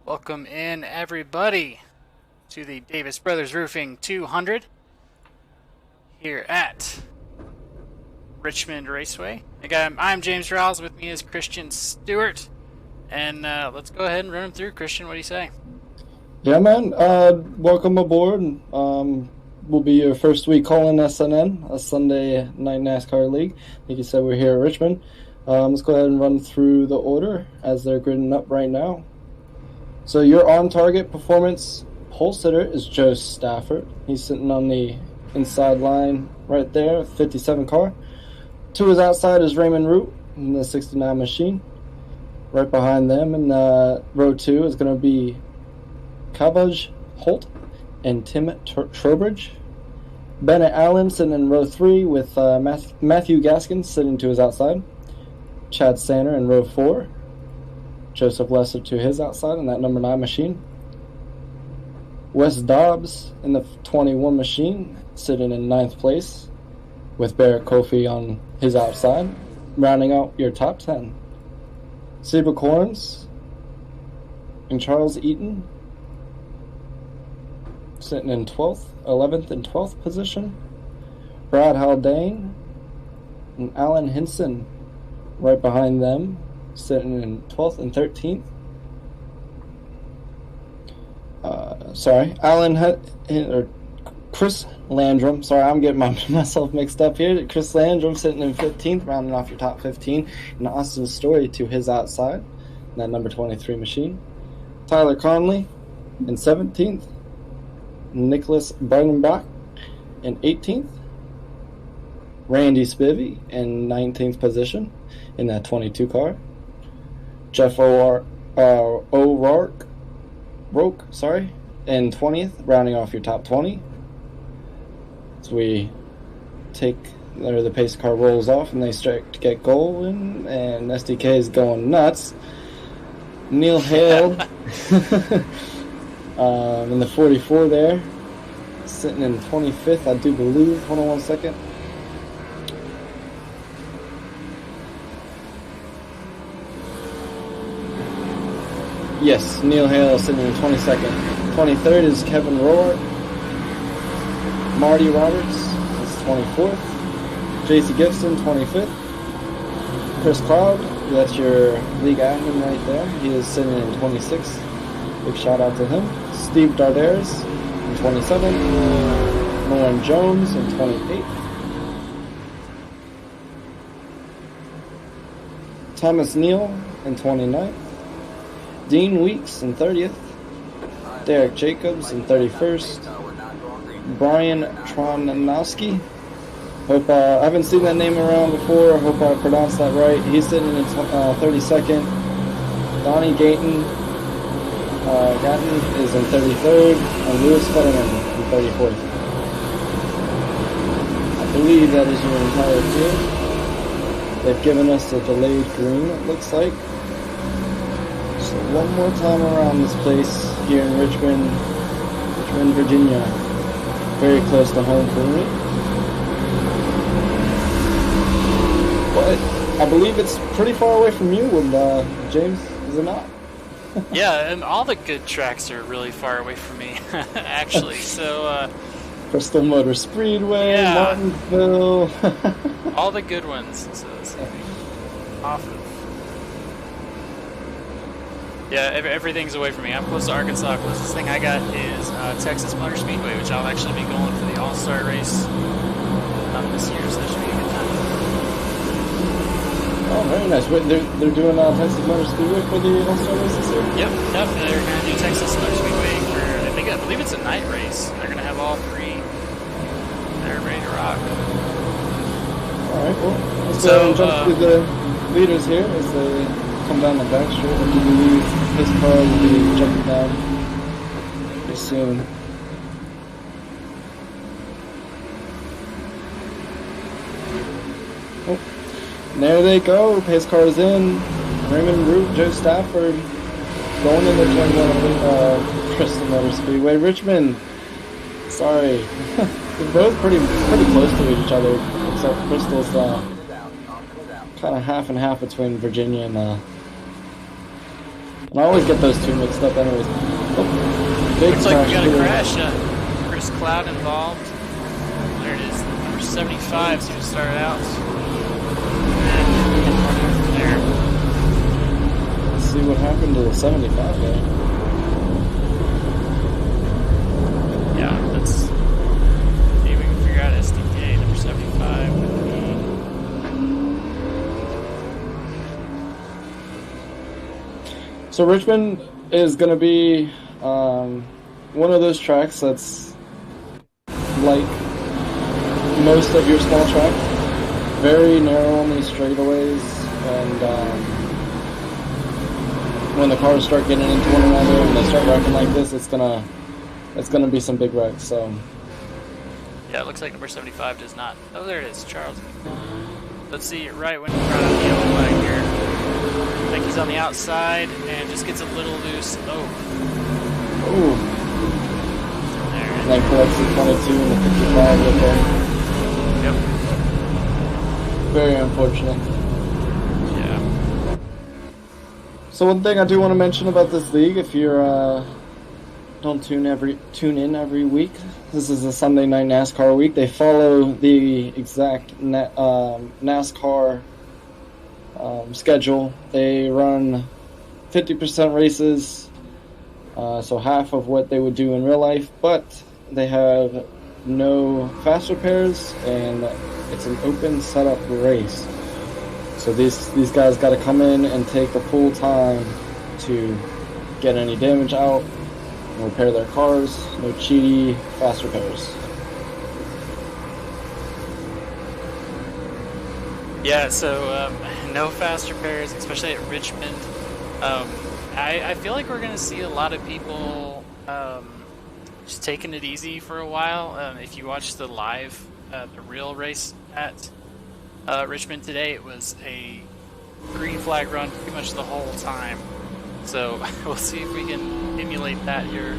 Welcome in, everybody, to the Davis Brothers Roofing 200 here at Richmond Raceway. Again, I'm James Rawls. With me is Christian Stewart. And let's go ahead and run them through. Christian, what do you say? Yeah, man. Welcome aboard. Will be your first week calling SNN, a Sunday night NASCAR league. Like you said, we're here at Richmond. Let's go ahead and run through the order as they're gridding up right now. So your on-target performance pole sitter is Joe Stafford. He's sitting on the inside line right there, 57 car. To his outside is Raymond Root in the 69 machine. Right behind them in row 2 is going to be Cavaj Holt and Tim Trowbridge. Bennett Allen sitting in row 3 with Matthew Gaskin sitting to his outside. Chad Sander in row 4. Joseph Lesser to his outside in that number 9 machine. Wes Dobbs in the 21 machine sitting in 9th place with Barrett Kofi on his outside, rounding out your top 10. Seba Corns and Charles Eaton sitting in 12th, 11th, and 12th position. Brad Haldane and Alan Hinson right behind them, sitting in 12th and 13th. Chris Landrum. Sorry, I'm getting myself mixed up here. Chris Landrum sitting in 15th, rounding off your top 15. And Austin Story to his outside, in that number 23 machine. Tyler Conley in 17th. Nicholas Breidenbach in 18th. Randy Spivey in 19th position in that 22 car. Jeff O'Rourke in 20th, rounding off your top 20. As we the pace car rolls off and they start to get going, and SDK is going nuts. Neil Hale in the 44 there, sitting in 25th, I do believe. Hold on one second. Yes, Neil Hale sitting in 22nd. 23rd is Kevin Rohr. Marty Roberts is 24th. JC Gibson, 25th. Chris Cloud, that's your league admin right there. He is sitting in 26th. Big shout out to him. Steve Dardares in 27th. Lauren Jones in 28th. Thomas Neal in 29th. Dean Weeks in 30th. Derek Jacobs in 31st. Brian Tronowski. Hope I haven't seen that name around before. I hope I pronounced that right. He's sitting in 32nd. Donnie Gatton is in 33rd. And Lewis Fetterman in 34th. I believe that is your entire field. They've given us a delayed green, it looks like. So one more time around this place here in Richmond, Virginia. Very close to home for me. But I believe it's pretty far away from you, James, is it not? Yeah, and all the good tracks are really far away from me, actually. So, Bristol Motor Speedway, yeah. Martinsville. All the good ones. So off of. Yeah, everything's away from me. I'm close to Arkansas. Closest thing I got is Texas Motor Speedway, which I'll actually be going for the All-Star race this year, so that should be a good time. Oh, very nice. Wait, they're doing Texas Motor Speedway for the All-Star race this year? Yep. They're going to do Texas Motor Speedway for, I believe it's a night race. They're going to have all three. They're ready to rock. All right, well, let's go and jump through the leaders here as they come down the back straight. I do believe his car will be jumping down pretty soon. Oh, and there they go. Pace car is in. Raymond Root, Joe Stafford going into turn 1 Bristol Motor Speedway. Richmond, sorry. They're both pretty close to each other, except Bristol's kind of half and half between Virginia and And I always get those two mixed up anyways. Oh, big Looks like we got a here. crash. Chris Cloud involved. There it is. Number 75 is going to start out. There. Let's see what happened to the 75 guy. Yeah, let's see if we can figure out SDK. Number 75 would be. So Richmond is going to be one of those tracks that's like most of your small track, very narrow on these straightaways, and when the cars start getting into one another and they start wrecking like this, it's gonna be some big wrecks. So yeah, it looks like number 75 does not. Oh, there it is, Charles. Let's see, right when you brought out the yellow flag here. I think he's on the outside and just gets a little loose. Oh. Ooh. There. And then collects the 22 and the 55 with them. Yep. Very unfortunate. Yeah. So one thing I do want to mention about this league, if you're don't tune in every week, this is a Sunday night NASCAR week. They follow the exact NASCAR schedule. They run 50% races, so half of what they would do in real life, but they have no fast repairs, and it's an open setup race. So these guys got to come in and take the full time to get any damage out, and repair their cars. No cheaty fast repairs. Yeah, so no fast repairs, especially at Richmond. I feel like we're going to see a lot of people just taking it easy for a while. If you watch the real race at Richmond today, it was a green flag run pretty much the whole time. So we'll see if we can emulate that here.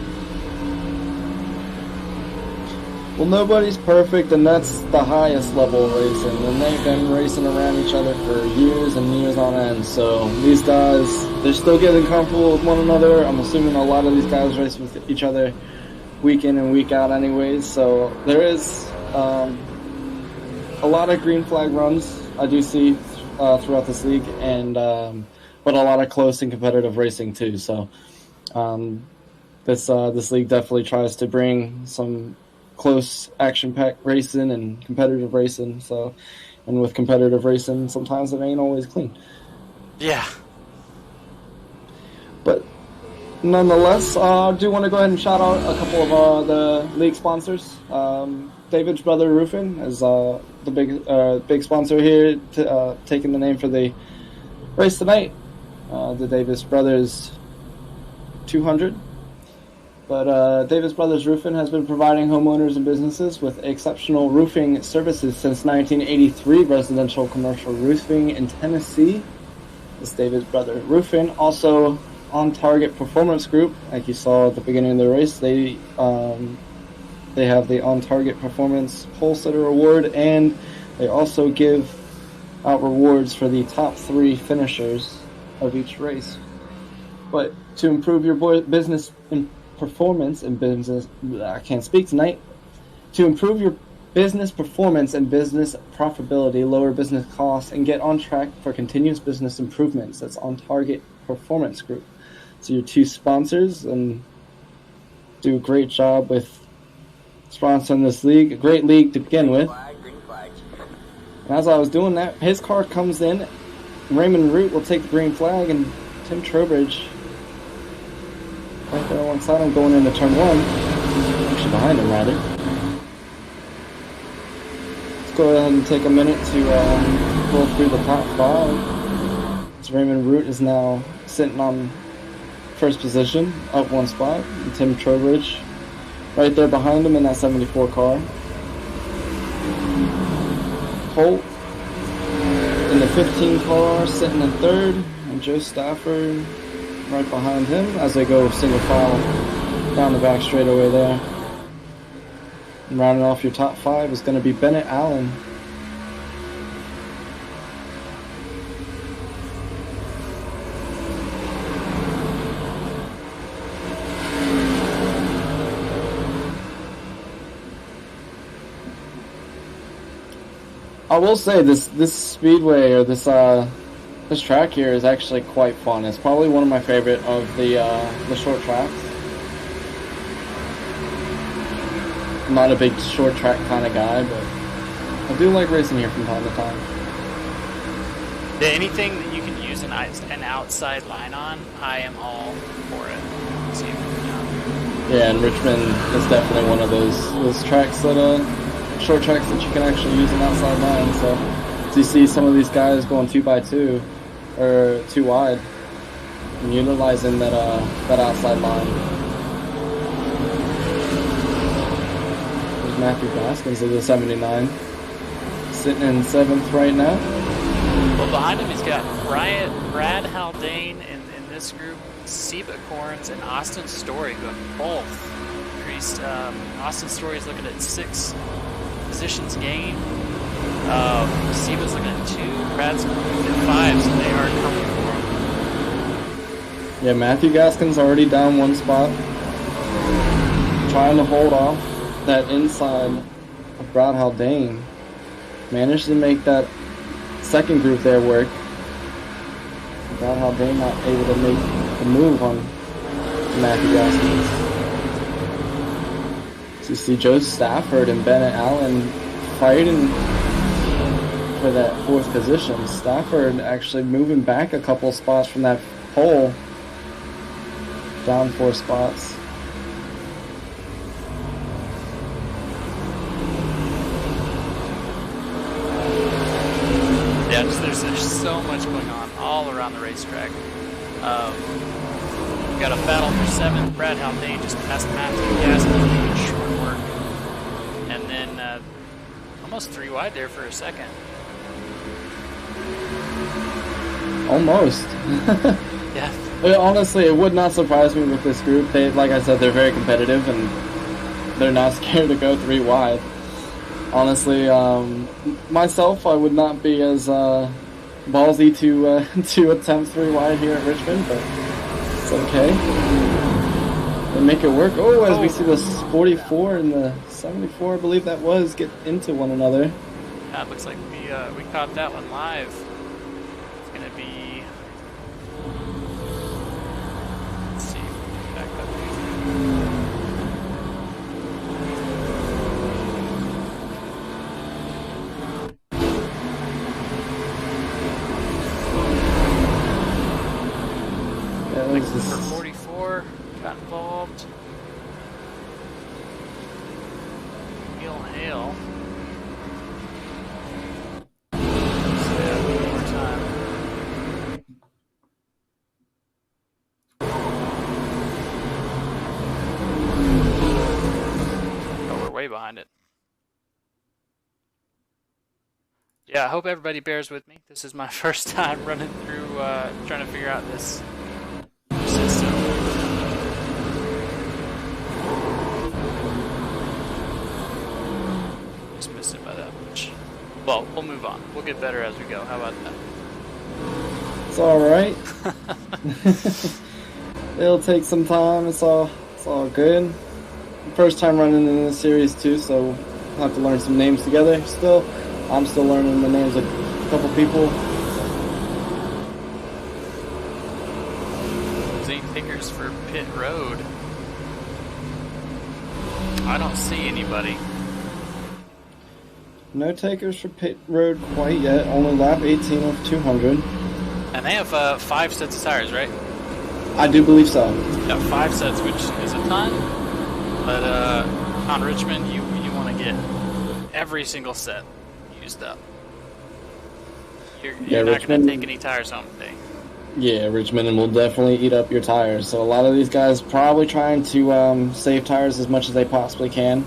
Well, nobody's perfect, and that's the highest level of racing, and they've been racing around each other for years and years on end. So these guys, they're still getting comfortable with one another. I'm assuming a lot of these guys race with each other week in and week out anyways. So there is a lot of green flag runs I do see throughout this league, and but a lot of close and competitive racing too. So this league definitely tries to bring some close, action-packed racing and competitive racing. So, and with competitive racing, sometimes it ain't always clean. Yeah. But nonetheless, I do want to go ahead and shout out a couple of the league sponsors. David's Brother Roofing is the big sponsor here, taking the name for the race tonight. The Davis Brothers 200. But Davis Brothers Roofing has been providing homeowners and businesses with exceptional roofing services since 1983. Residential commercial roofing in Tennessee. This Davis Brothers Roofing. Also, On Target Performance Group, like you saw at the beginning of the race, they have the On Target Performance Pole Sitter Award, and they also give out rewards for the top 3 finishers of each race. But to improve your business performance and business, I can't speak tonight. To improve your business performance and business profitability, lower business costs, and get on track for continuous business improvements, that's On Target Performance Group. So your 2 sponsors and do a great job with sponsoring this league. A great league to begin with. And as I was doing that, his car comes in. Raymond Root will take the green flag, and Tim Trowbridge right there alongside him going into turn 1. Actually behind him, rather. Let's go ahead and take a minute to go through the top 5. So Raymond Root is now sitting on first position, up 1 spot. And Tim Trowbridge right there behind him in that 74 car. Holt in the 15 car sitting in 3rd, and Joe Stafford right behind him as they go single file down the back straightaway there. And rounding off your top 5 is going to be Bennett Allen. I will say this speedway or this track here is actually quite fun. It's probably one of my favorite of the short tracks. I'm not a big short track kind of guy, but I do like racing here from time to time. Yeah, anything that you can use an outside line on, I am all for it. So, yeah, and Richmond is definitely one of those tracks that short tracks that you can actually use an outside line. So you see some of these guys going 2x2 or 2 wide and utilizing that outside line. Matthew Gaskins of the 79, sitting in 7th right now. Well, behind him he's got Brad Haldane in this group, Seba Corns, and Austin Story, who have both increased. Austin Story is looking at 6 positions gained. Seba's looking at 2, Brad's looking at 5, so they are coming for him. Yeah, Matthew Gaskins already down 1 spot, trying to hold off that inside of Brad Haldane. Managed to make that second group there work. Brad Haldane not able to make the move on Matthew Gaskins. So you see Joe Stafford and Bennett Allen fighting for that 4th position. Stafford actually moving back a couple spots from that pole, down 4 spots. Yeah, there's so much going on all around the racetrack. We've got a battle for 7th. Brad Haldane just passed Matthew Gaskins doing short work. And then almost 3 wide there for a second. Almost. Yeah. Honestly, it would not surprise me with this group. They, like I said, they're very competitive and they're not scared to go 3 wide. Honestly, myself, I would not be as ballsy to attempt 3 wide here at Richmond, but it's okay. They make it work. Oh, as we see the 44 and the 74, I believe that was, get into one another. Yeah, it looks like we caught that one live. It's gonna be. Let's see. Back up. Number 44 got involved. Neil Hale. One more time. Oh, we're way behind it. Yeah, I hope everybody bears with me. This is my first time running through, trying to figure out this system. Just missed it by that much. Well, we'll move on. We'll get better as we go. How about that? It's alright. It'll take some time. It's all good. First time running in this series too, so we'll have to learn some names together still. I'm still learning the names of a couple people. Any takers for pit road? I don't see anybody. No takers for pit road quite yet. Only lap 18 of 200. And they have 5 sets of tires, right? I do believe so. Got 5 sets, which is a ton. But on Richmond, you want to get every single set used up. You're not going to take any tires home today. Yeah, Richmond will definitely eat up your tires. So a lot of these guys probably trying to save tires as much as they possibly can.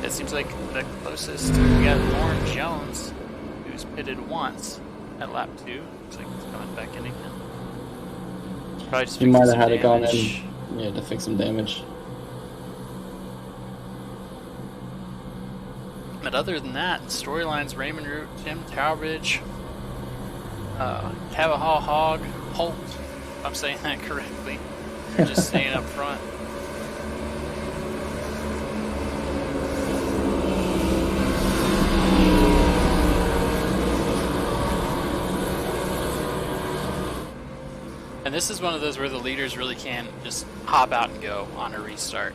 It seems like the closest, we got Lauren Jones, who's pitted once at lap 2. Looks like he's coming back in again. Probably just he might have had it gone in, yeah, to fix some damage. But other than that, storylines: Raymond Root, Tim Talbridge, Cavahall Hogg, Holt, if I'm saying that correctly. They're just staying up front. And this is one of those where the leaders really can just hop out and go on a restart.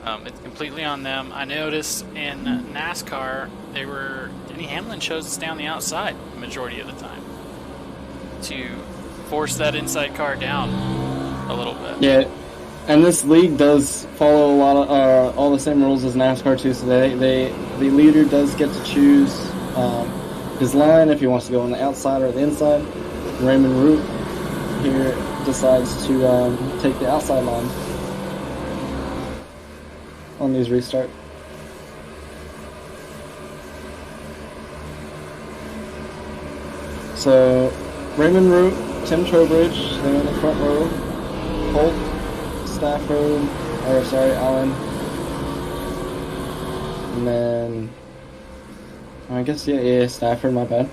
It's completely on them. I noticed in NASCAR, Denny Hamlin chose to stay on the outside the majority of the time to force that inside car down a little bit. Yeah, and this league does follow a lot of all the same rules as NASCAR too. So the leader does get to choose his line if he wants to go on the outside or the inside. Raymond Root here decides to take the outside line on these restarts. So Raymond Root, Tim Trowbridge, they're in the front row. Holt, Stafford, Allen. And then I guess yeah, Stafford, my bad.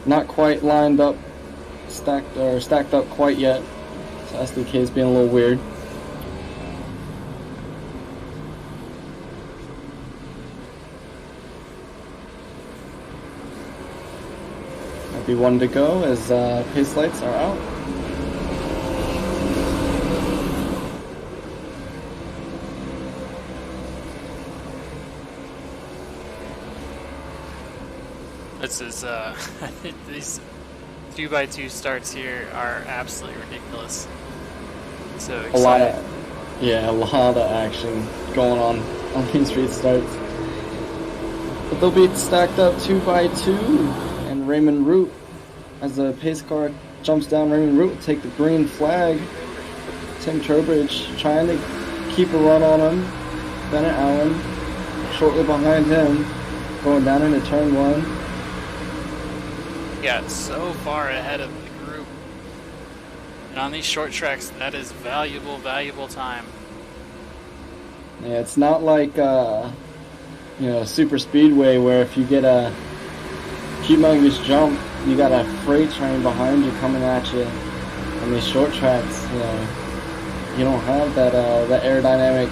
Not quite lined up, stacked up quite yet. So SDK is being a little weird. Might be one to go as pace lights are out. This is these 2x2 starts here are absolutely ridiculous. So exciting. A lot of action going on these restarts. But they'll be stacked up 2x2, and Raymond Root, as the pace car jumps down, Raymond Root will take the green flag. Tim Trowbridge trying to keep a run on him. Bennett Allen shortly behind him, going down into turn one. Got so far ahead of the group, and on these short tracks that is valuable time. Yeah, it's not like super speedway where if you get a humongous jump, you got a freight train behind you coming at you. On these short tracks, you don't have that aerodynamic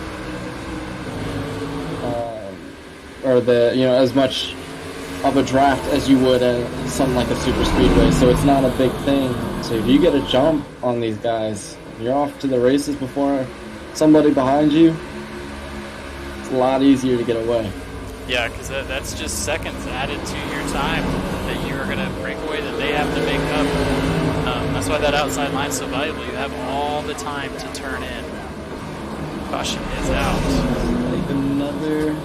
or as much of a draft as you would at something like a super speedway, so it's not a big thing. So if you get a jump on these guys, you're off to the races before somebody behind you. It's a lot easier to get away. Yeah, because that's just seconds added to your time that you're going to break away that they have to make up. That's why that outside line's so valuable. You have all the time to turn in. Caution is out. Like another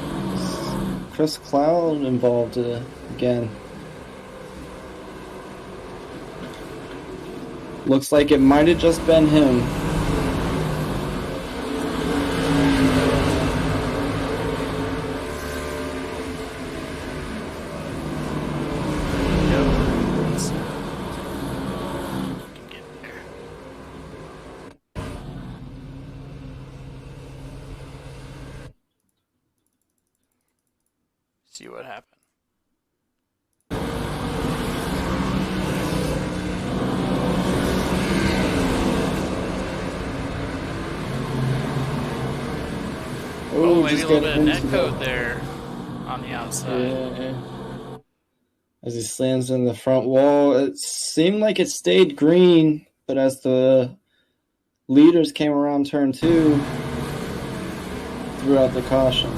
Chris Cloud involved again. Looks like it might have just been him. See what happened. Oh, maybe a little bit of net code there on the outside. Yeah. As he slams in the front wall, it seemed like it stayed green, but as the leaders came around turn 2, threw out the caution.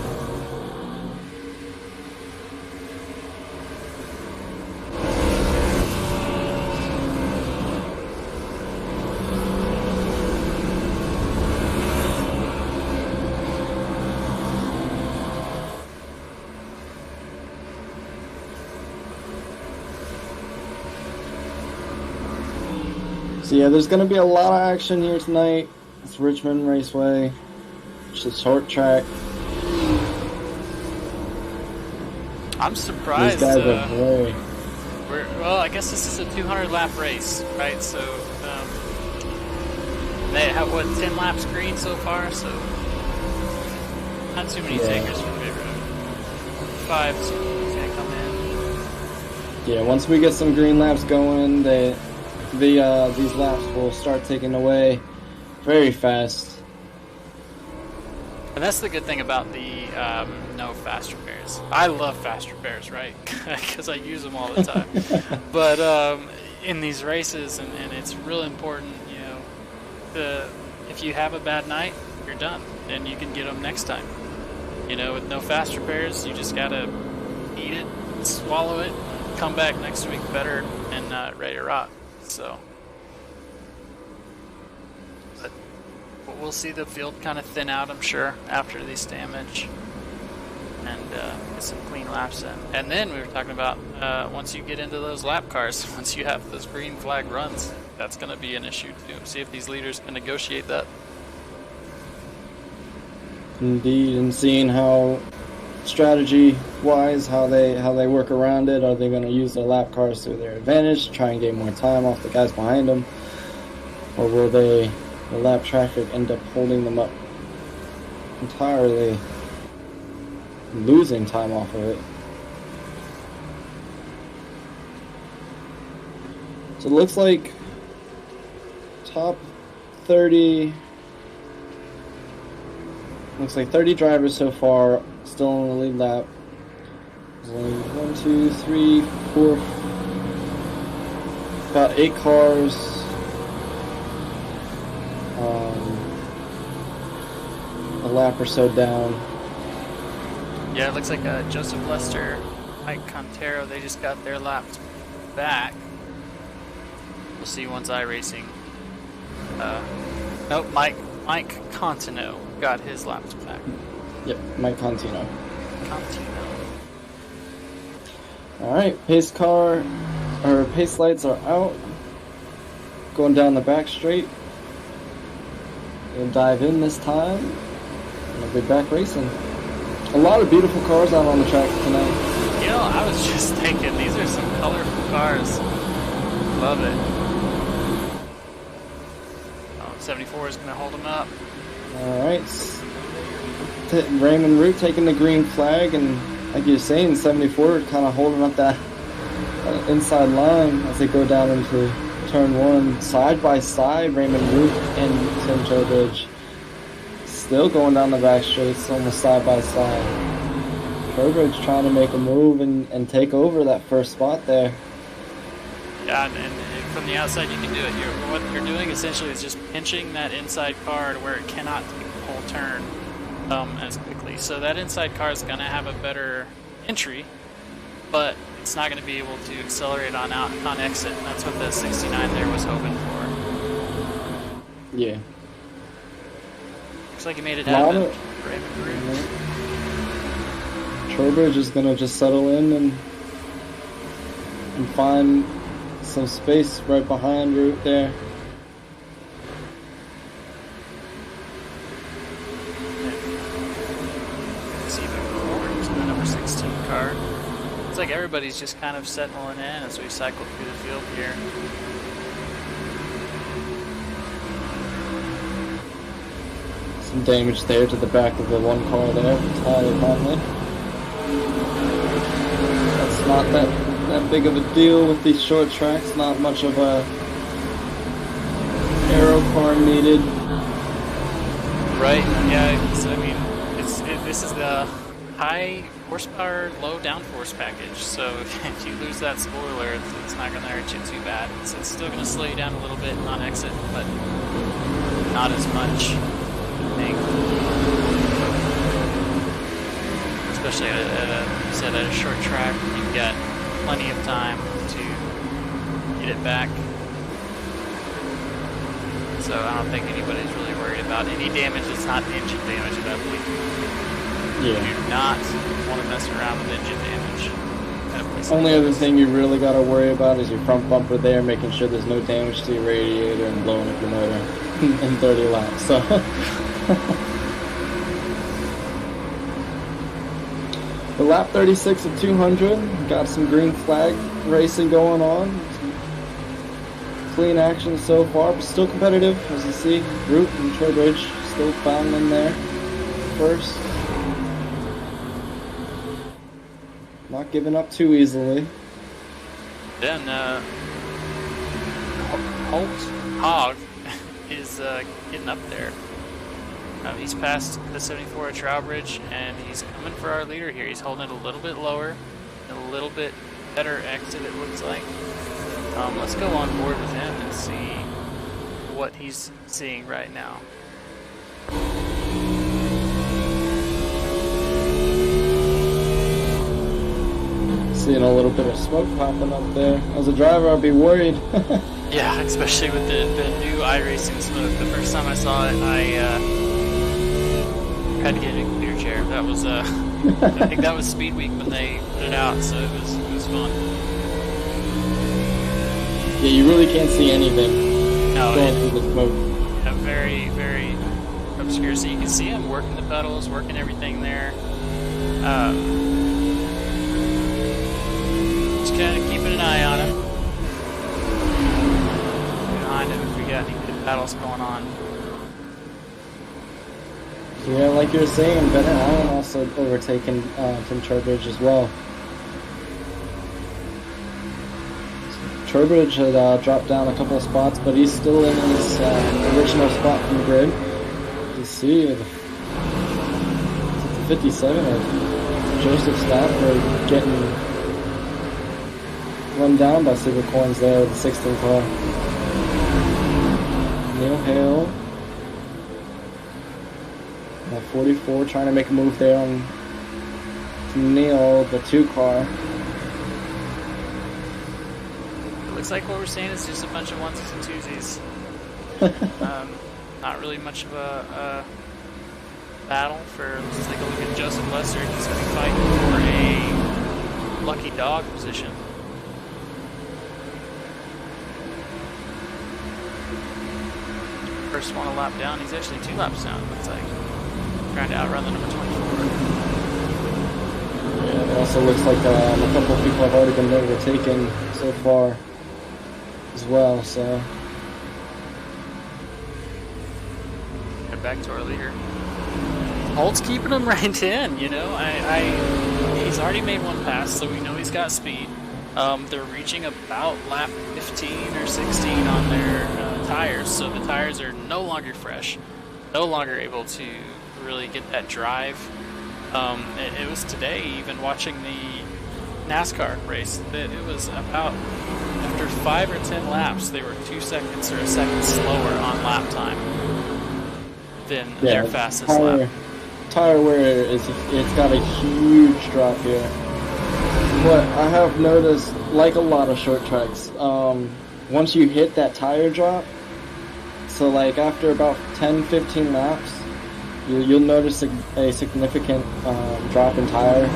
So yeah, there's going to be a lot of action here tonight. It's Richmond Raceway. It's a short track. I'm surprised. These guys are very... Well, I guess this is a 200-lap race, right? So they have, 10 laps green so far? So not too many takers for pit road. 5 is going to come in. Yeah, once we get some green laps going, these laps will start taking away very fast. And that's the good thing about the no fast repairs. I love fast repairs, right? Because I use them all the time. But in these races, and it's real important, you know, if you have a bad night, you're done, and you can get them next time. You know, with no fast repairs, you just gotta eat it, swallow it, come back next week better and ready to rock. So, but we'll see the field kind of thin out, I'm sure, after this damage, and get some clean laps in. And then we were talking about once you get into those lap cars, once you have those green flag runs, that's going to be an issue too. See if these leaders can negotiate that. Indeed, and seeing how strategy-wise how they work around it. Are they going to use their lap cars to their advantage, try and gain more time off the guys behind them, or will the lap traffic end up holding them up entirely, losing time off of it? So it looks like top 30. Looks like 30 drivers so far, still on the lead lap. There's only 1, 2, 3, 4, about 8 cars. A lap or so down. Yeah, it looks like Joseph Lester, Mike Contero, they just got their laps back. We'll see once iRacing. Nope, Mike Contino got his laps back. Yep, Mike Contino. Contino. Alright, pace lights are out. Going down the back straight. We'll dive in this time. And we'll be back racing. A lot of beautiful cars out on the track tonight. You know, I was just thinking, these are some colorful cars. Love it. 74 is going to hold them up. Alright. Raymond Root taking the green flag, and like you're saying, 74 kind of holding up that inside line as they go down into turn 1. Side by side, Raymond Root and Tim Trowbridge still going down the back straights, almost side by side. Trowbridge trying to make a move and take over that first spot there. Yeah, and from the outside you can do it. What you're doing essentially is just pinching that inside car to where it cannot take the whole turn as quickly. So that inside car is going to have a better entry, but it's not going to be able to accelerate on exit. And that's what the 69 there was hoping for. Yeah. Looks like he made it happen. Trowbridge is going to just settle in and find some space right behind Root there. See moving forward to the number 16 car. It's like everybody's just kind of settling in as we cycle through the field here. Some damage there to the back of the one car there, Tyler Conley. That's not that big of a deal with these short tracks. Not much of a aero car needed. Right. Yeah. So, I mean, this is the high horsepower, low downforce package. So if you lose that spoiler, it's not going to hurt you too bad. So it's still going to slow you down a little bit on exit, but not as much. I think. Especially at a short track, you've got plenty of time to get it back. So I don't think anybody's really worried about any damage that's not engine damage at that point. Yeah. You do not want to mess around with engine damage. Only other thing you really got to worry about is your front bumper there, making sure there's no damage to your radiator and blowing up your motor in 30 laps. So. The lap 36 of 200, got some green flag racing going on. Some clean action so far, but still competitive, as you see. Root and Trowbridge still found in there first. Not giving up too easily. Then Hog is getting up there. He's past the 74 at Trowbridge, and he's coming for our leader here. He's holding it a little bit lower, a little bit better exit, it looks like. Let's go on board with him and see what he's seeing right now. Seeing a little bit of smoke popping up there. As a driver, I'd be worried. Yeah, especially with the new iRacing smoke. The first time I saw it, I had to get a clear chair. That was I think that was Speed Week when they put it out, so it was fun. Yeah, you really can't see anything going through the smoke. Yeah, very, very obscure. So you can see him working the pedals, working everything there. Just kind of keeping an eye on him. Behind him if we got any good battles going on. Yeah, like you were saying, Bennett Allen also overtaken Tim Trowbridge as well. Trowbridge had dropped down a couple of spots, but he's still in his original spot from the grid. You see the 57 of Joseph Stafford getting run down by Silver Coins there with the 16th car. Neil Hale at 44 trying to make a move there on Neil, the 2 car. Looks like what we're seeing is just a bunch of onesies and twosies. Not really much of a battle for, let's take a look at Joseph Lester. He's going to be fighting for a lucky dog position. First one a lap down. He's actually 2 laps down, it looks like. Trying to outrun the number 24. Yeah, it also looks like a couple of people have already been overtaken so far as well, so. Get back to our leader. Holt's keeping him right in, you know. He's already made one pass, so we know he's got speed. They're reaching about lap 15 or 16 on their tires, so the tires are no longer fresh, no longer able to really get that drive. It was today, even watching the NASCAR race, that it was about, after 5 or 10 laps, they were 2 seconds or a second slower on lap time than their fastest lap. Tire wear it's got a huge drop here. What I have noticed, like a lot of short tracks, once you hit that tire drop, so like after about 10-15 laps, you'll notice a significant drop in tire.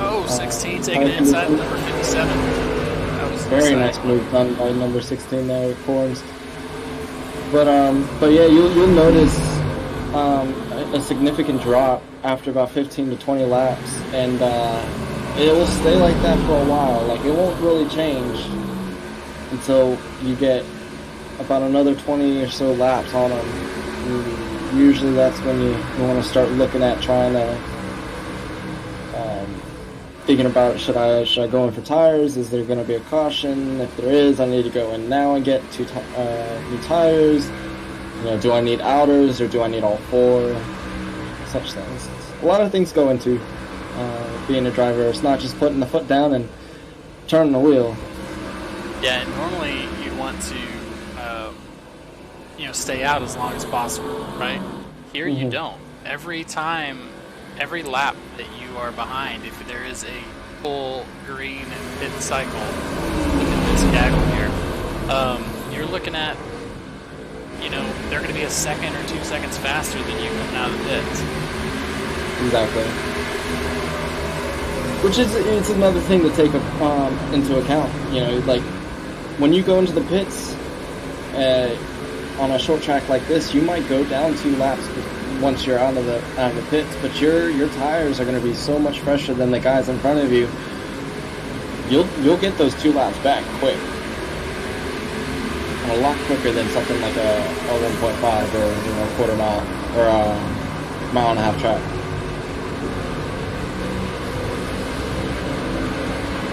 Oh, 16 taking it inside number 57. That was very nice move done by number 16 there with Corns. But yeah, you'll notice a significant drop after about 15 to 20 laps, and it will stay like that for a while. Like, it won't really change until you get about another 20 or so laps on them. And usually that's when you want to start looking at trying to thinking about, should I go in for tires? Is there going to be a caution? If there is, I need to go in now and get new tires. You know, do I need outers or do I need all 4? Such things. A lot of things go into being a driver. It's not just putting the foot down and turning the wheel. Yeah, and normally you want to, stay out as long as possible, right? Here you don't. Every time, every lap that you are behind, if there is a full green pit cycle, look at this gaggle here. You're looking at, they're going to be a second or 2 seconds faster than you coming out of the pits. Exactly. Which is, it's another thing to take into account. You know, like when you go into the pits on a short track like this, you might go down 2 laps once you're out of the pits, but your tires are going to be so much fresher than the guys in front of you. You'll get those 2 laps back quick. A lot quicker than something like a 1.5 or a quarter mile or a mile and a half track.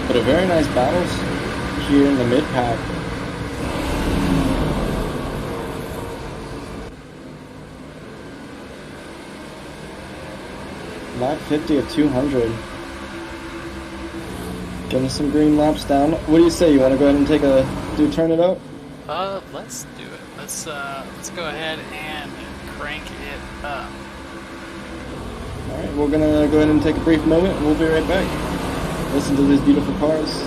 But a very nice battles here in the mid pack. Lap 50 of 200. Getting some green laps down. What do you say? You want to go ahead and take a do turn it up? Let's do it. Let's go ahead and crank it up. All right, we're gonna go ahead and take a brief moment, and we'll be right back. Listen to these beautiful cars.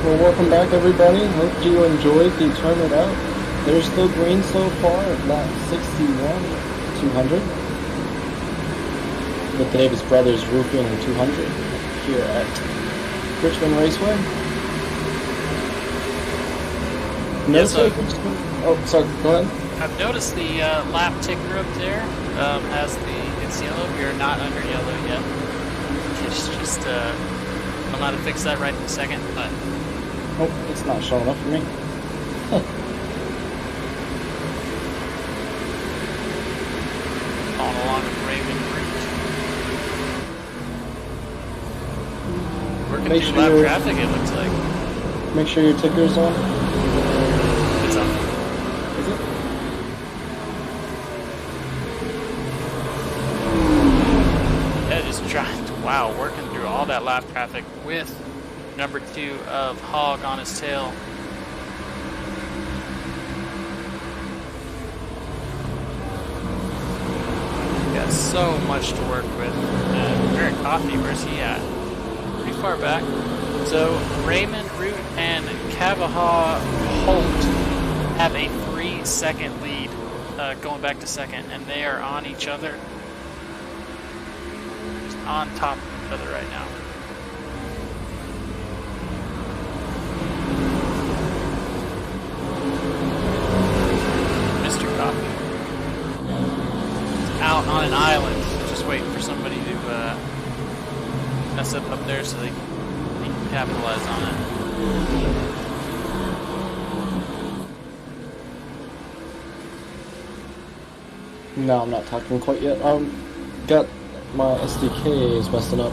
Well, welcome back, everybody. Hope you enjoyed the Turn It Out. They're still green so far at lap 61, 200. The Davis Brothers Roofing 200 here at Richmond Raceway. Yes, oh, sorry, go ahead. I've noticed the lap ticker up there has it's yellow. We're not under yellow yet. It's just I'll know how to fix that right in a second, but oh, it's not showing up for me. working make through sure lap your- traffic, it looks like. Make sure your ticker's on. It's on. Is it? Yeah, just trying to, wow, working through all that lap traffic with number 2 of Hog on his tail. Got so much to work with. Eric Coffey, where's he at? Pretty far back. So Raymond, Root, and Cavahaw Holt have a 3-second lead going back to second, and they are on each other. Just on top of each other right now. Mr. Coffey is out on an island, just waiting for somebody to mess up there so they can capitalize on it. No, I'm not talking quite yet. Got my SDK is messing up.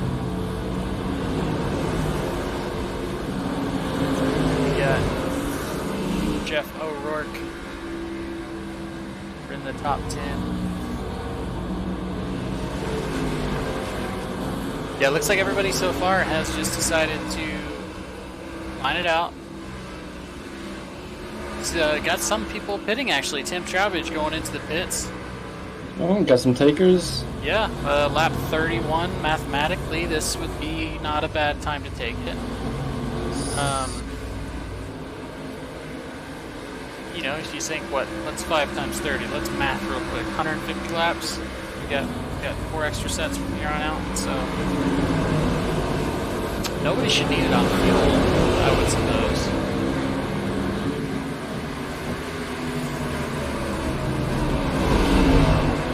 We got Jeff O'Rourke in the top 10. Yeah, it looks like everybody so far has just decided to line it out. It's, got some people pitting actually. Tim Trowbridge going into the pits. Oh, got some takers. Yeah, lap 31. Mathematically, this would be not a bad time to take it. You know, if you think, what's 5 times 30? Let's math real quick. 150 laps. We got 4 extra sets from here on out, so nobody should need it on fuel, I would suppose.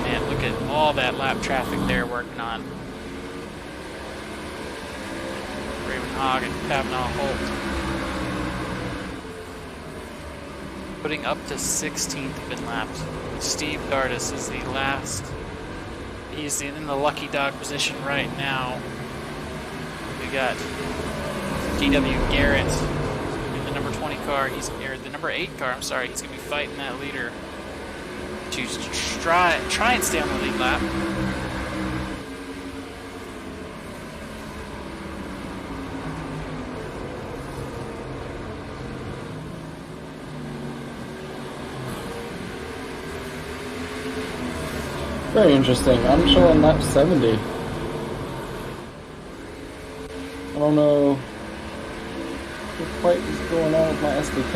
Man, look at all that lap traffic they're working on. Raymond Hogg and Kavanaugh Holt. Putting up to 16th in laps. Steve Dardis is the last. He's in the lucky dog position right now. We got G.W. Garrett in the number 20 car. Or the number 8 car, I'm sorry. He's going to be fighting that leader to try and stay on the lead lap. Very interesting. I'm showing lap 70. I don't know what quite is going on with my SDK.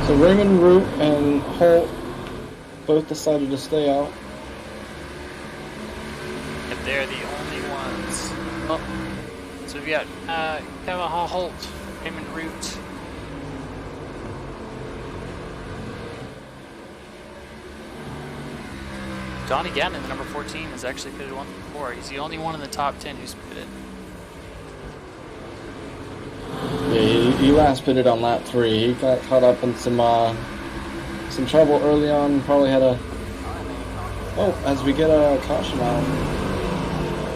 So Raymond, Root, and Holt both decided to stay out. They're the only ones. Oh, so we've got Kavahaw Holt, Raymond Root. Donnie Gannon, the number 14, is actually pitted once before. He's the only one in the top 10 who's pitted. Yeah, he last pitted on lap 3. He got caught up in some trouble early on. Probably had a. Oh, as we get a caution out.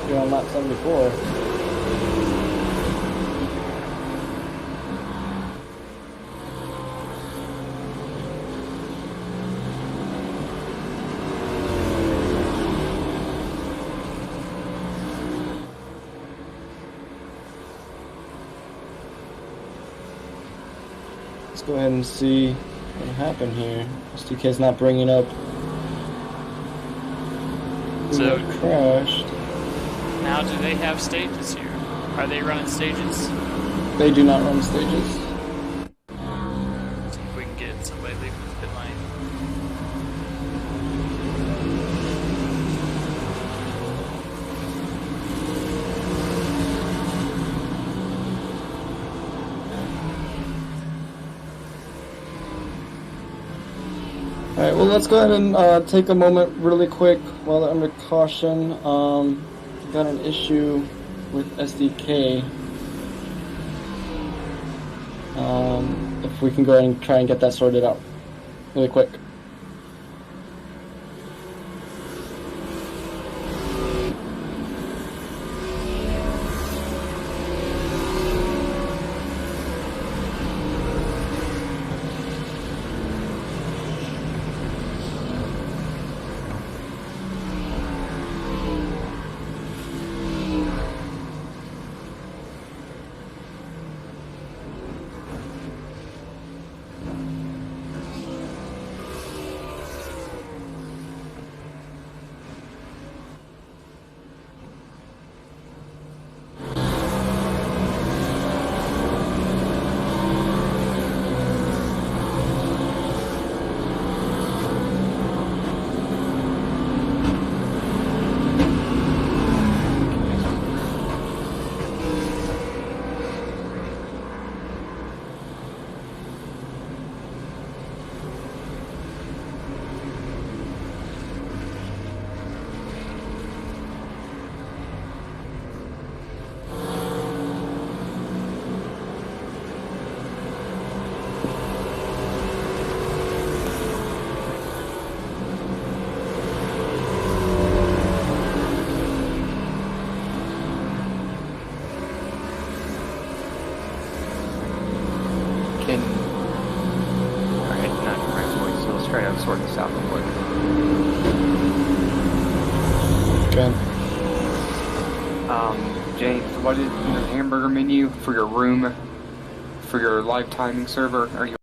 You're on lap 74. Let's go ahead and see what happened here. SDK's not bringing up. So crashed. now, do they have stages here? Are they running stages? They do not run stages. See if we can get somebody leaving the pit lane. Alright, well let's go ahead and take a moment really quick while they're under caution. Got an issue with SDK. if we can go ahead and try and get that sorted out really quick. Alright, not right, so let's try to sort this out real quick. Okay. James, what is your hamburger menu for your room, for your live timing server? Are you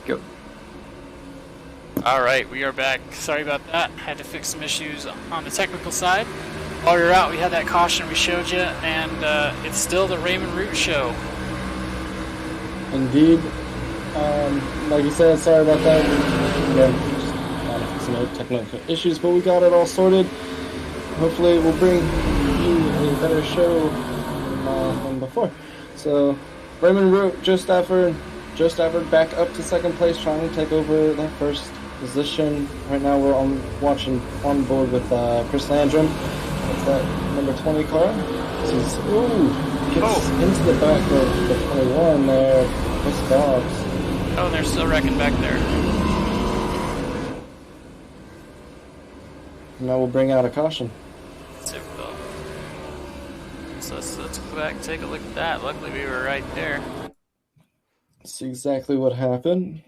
Go. All right, we are back. Sorry about that. Had to fix some issues on the technical side. While we were out, we had that caution we showed you, and it's still the Raymond Root Show. Indeed. Like you said, sorry about that. Again, just some technical issues, but we got it all sorted. Hopefully, we'll bring you a better show than before. So, Raymond Root, Joe Stafford back up to second place, trying to take over that first position. Right now, we're on board with Chris Landrum. That's that number 20 car. Gets into the back of the 21 there. Chris Dobbs. Oh, they're still wrecking back there. Now we'll bring out a caution. So let's go back and take a look at that. Luckily, we were right there. See exactly what happened.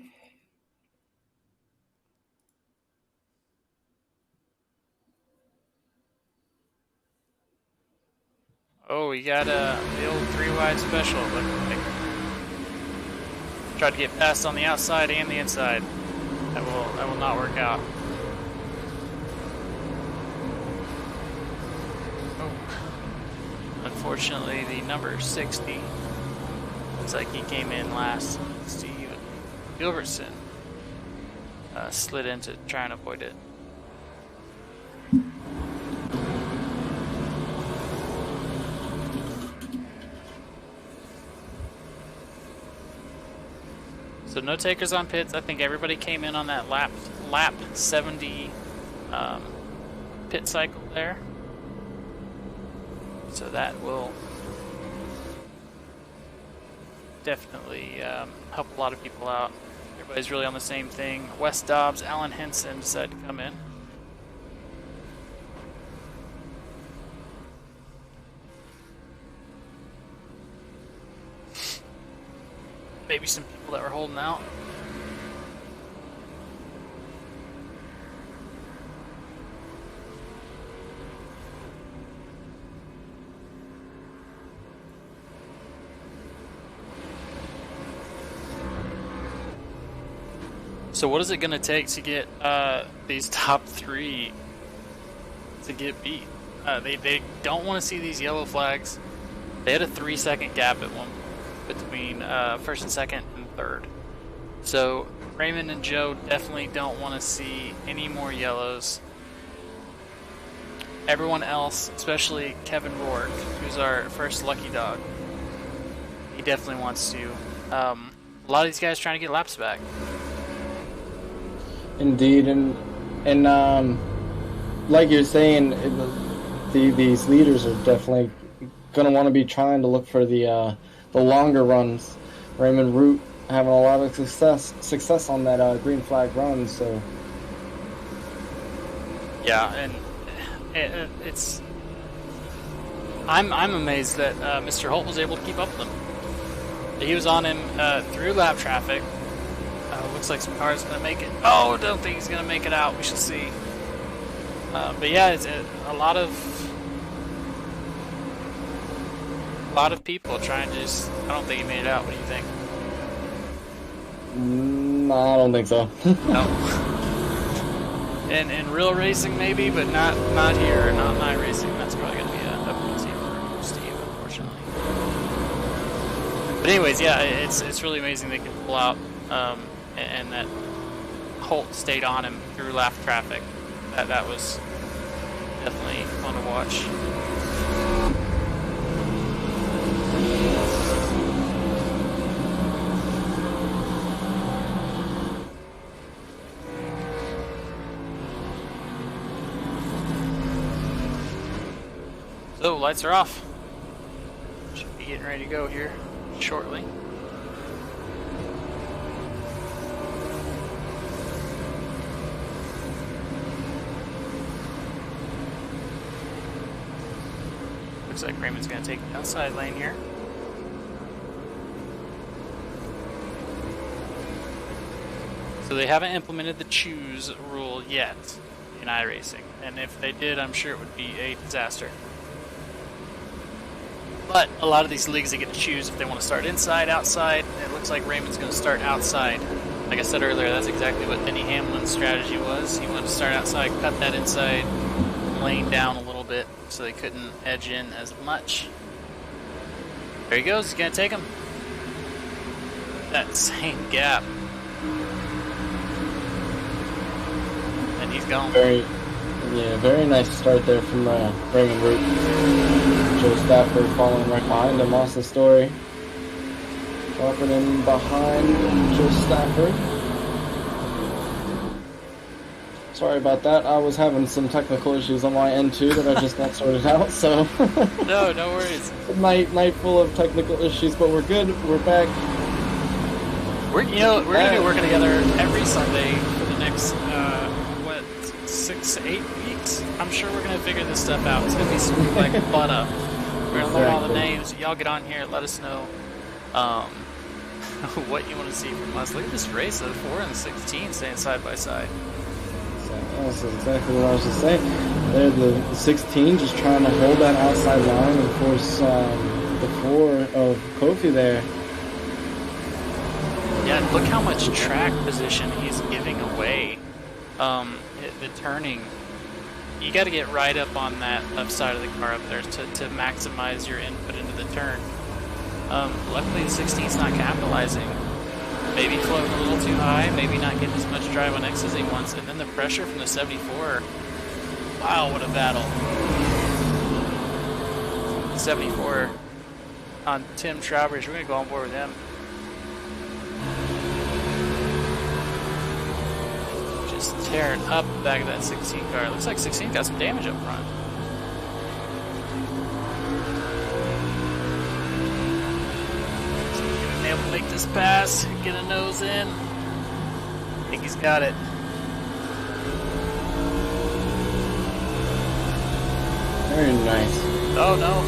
Oh, we got the old 3-wide special. Look, tried to get past on the outside and the inside. That will not work out. Oh. Unfortunately, the number 60 looks like he came in last. Steve Gilbertson slid in to try and avoid it. So no takers on pits. I think everybody came in on that lap 70 pit cycle there. So that will definitely help a lot of people out. Everybody's really on the same thing. Wes Dobbs, Alan Henson decided to come in. Maybe some people that were holding out. So what is it going to take to get these top 3 to get beat? They don't want to see these yellow flags. They had a 3-second gap at one between first and second and third. So Raymond and Joe definitely don't want to see any more yellows. Everyone else, especially Kevin Rourke, who's our first lucky dog, he definitely wants to. A lot of these guys trying to get laps back. Indeed, and like you're saying, these leaders are definitely going to want to be trying to look for the longer runs. Raymond Root having a lot of success on that green flag run. So yeah, and it's I'm amazed that Mr. Holt was able to keep up with him. He was on him through lap traffic. Looks like some cars going to make it. Oh, don't think he's going to make it out. We shall see. But yeah, it's a lot of people trying to just. I don't think he made it out. What do you think? No, I don't think so. No. In real racing maybe, but not here. Not my racing. That's probably going to be a penalty for Steve, unfortunately. But anyways, yeah, it's really amazing they can pull out. And that Holt stayed on him through lap traffic. That was definitely fun to watch. So lights are off. Should be getting ready to go here shortly. Looks like Raymond's going to take the outside lane here. So they haven't implemented the choose rule yet in iRacing, and if they did, I'm sure it would be a disaster. But a lot of these leagues, they get to choose if they want to start inside, outside. It looks like Raymond's going to start outside Like I said earlier, that's exactly what Denny Hamlin's strategy was. He wanted to start outside, cut that inside lane down a little bit so they couldn't edge in as much. There he goes, he's gonna take him. That same gap. And he's gone. Very nice start there from Reagan Root. Joe Stafford following right behind him. Austin Story dropping in behind Joe Stafford. Sorry about that. I was having some technical issues on my end too that I just got sorted out. So no worries. Night full of technical issues, but we're good. We're back. We're gonna be working together every Sunday for the next 6 to 8 weeks. I'm sure we're gonna figure this stuff out. It's gonna be smooth like butter. We're gonna learn all the names. Y'all get on here. Let us know what you want to see from us. Look at this race of 4 and 16 staying side by side. That's exactly what I was just saying. They're the 16 just trying to hold that outside line and force the 4 of Kofi there. Yeah, look how much track position he's giving away. The turning, you got to get right up on that left side of the car up there to maximize your input into the turn. Luckily the 16's not capitalizing. Maybe floating a little too high, maybe not getting as much drive on X as he wants, and then the pressure from the 74. Wow, what a battle. 74 on Tim Trowbridge. We're going to go on board with him. Just tearing up the back of that 16 car. Looks like 16 got some damage up front. Able to make this pass, get a nose in. I think he's got it. Very nice. Oh no,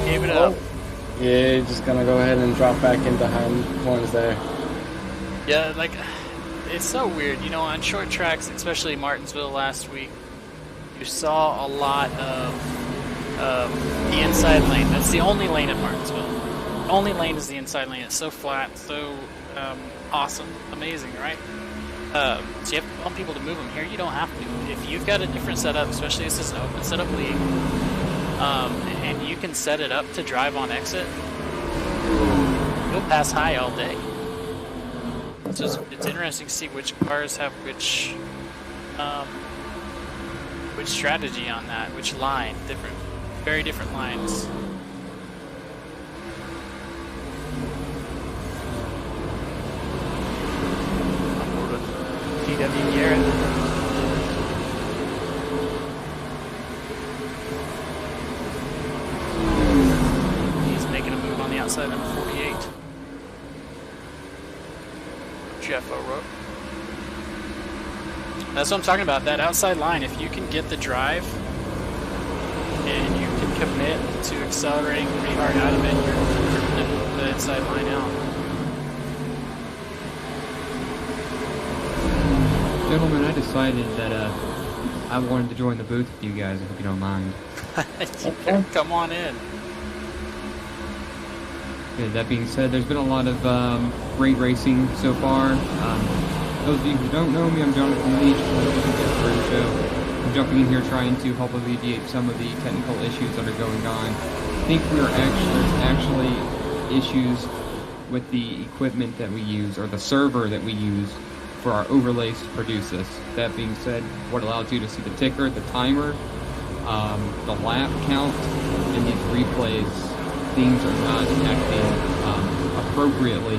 he gave it up. Yeah, just gonna go ahead and drop back in behind corners there. Yeah, like, it's so weird. You know, on short tracks, especially Martinsville last week, you saw a lot of the inside lane. That's the only lane at Martinsville. Only lane is the inside lane. It's so flat, so awesome, amazing, right? So you have to bump people to move them. Here you don't have to. If you've got a different setup, especially this is an open setup league, and you can set it up to drive on exit, you'll pass high all day. So it's interesting to see which cars have which strategy on that, which line, very different lines. DW Garrett. He's making a move on the outside, number 48. Jeff O'Rourke. That's what I'm talking about, that outside line. If you can get the drive and you can commit to accelerating pretty hard out of it, you're going to move the inside line out. Gentlemen, I decided that I wanted to join the booth with you guys, if you don't mind. Come on in. Yeah, that being said, there's been a lot of great racing so far. Those of you who don't know me, I'm Jonathan Leach from the ButtKicker Show. I'm jumping in here trying to help alleviate some of the technical issues that are going on. I think there's actually issues with the equipment that we use, or the server that we use, for our overlays to produce this. That being said, what allows you to see the ticker, the timer, the lap count, and these replays, things are not acting appropriately,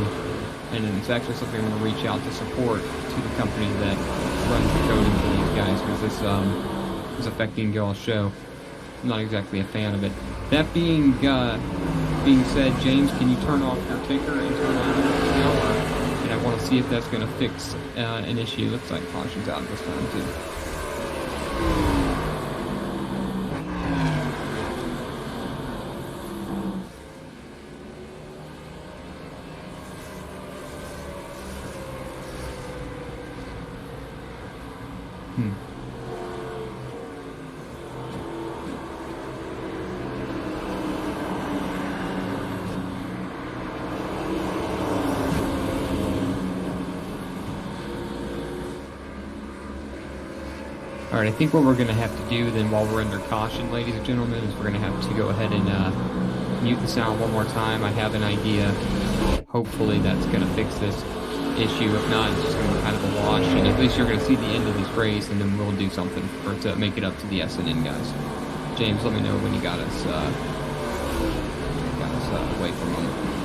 and it's actually something I'm going to reach out to support to the company that runs the coding for these guys, because this is affecting y'all's show. I'm not exactly a fan of it. That being said, James, can you turn off your ticker and turn on your camera? And I want to see if that's going to fix an issue. Looks like caution's out this time too. Alright, I think what we're going to have to do then while we're under caution, ladies and gentlemen, is we're going to have to go ahead and mute the sound one more time. I have an idea. Hopefully that's going to fix this issue. If not, it's just going to be kind of a wash, and at least you're going to see the end of this race, and then we'll do something to make it up to the SNN guys. James, let me know when you got us wait for a moment.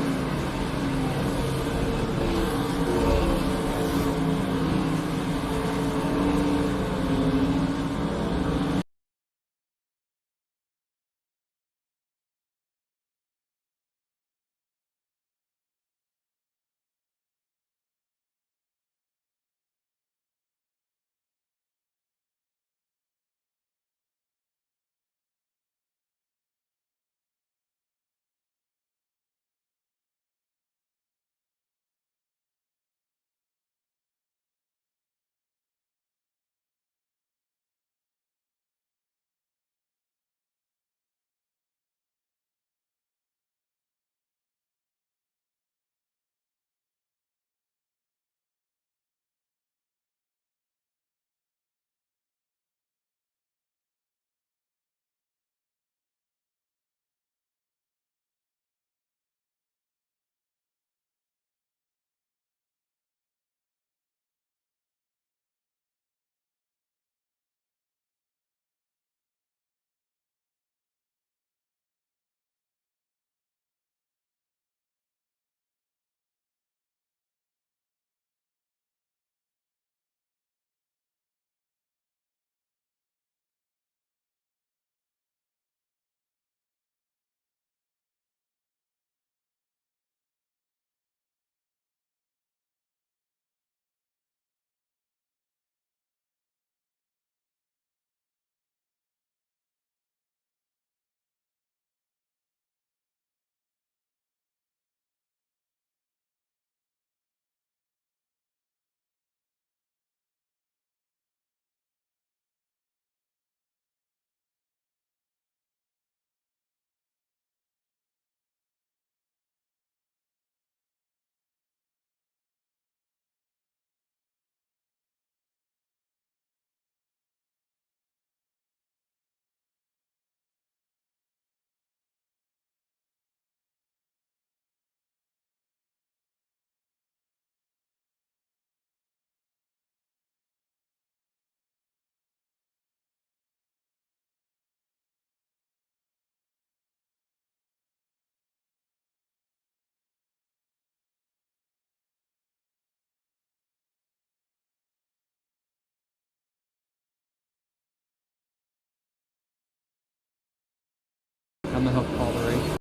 I'm gonna help call the race.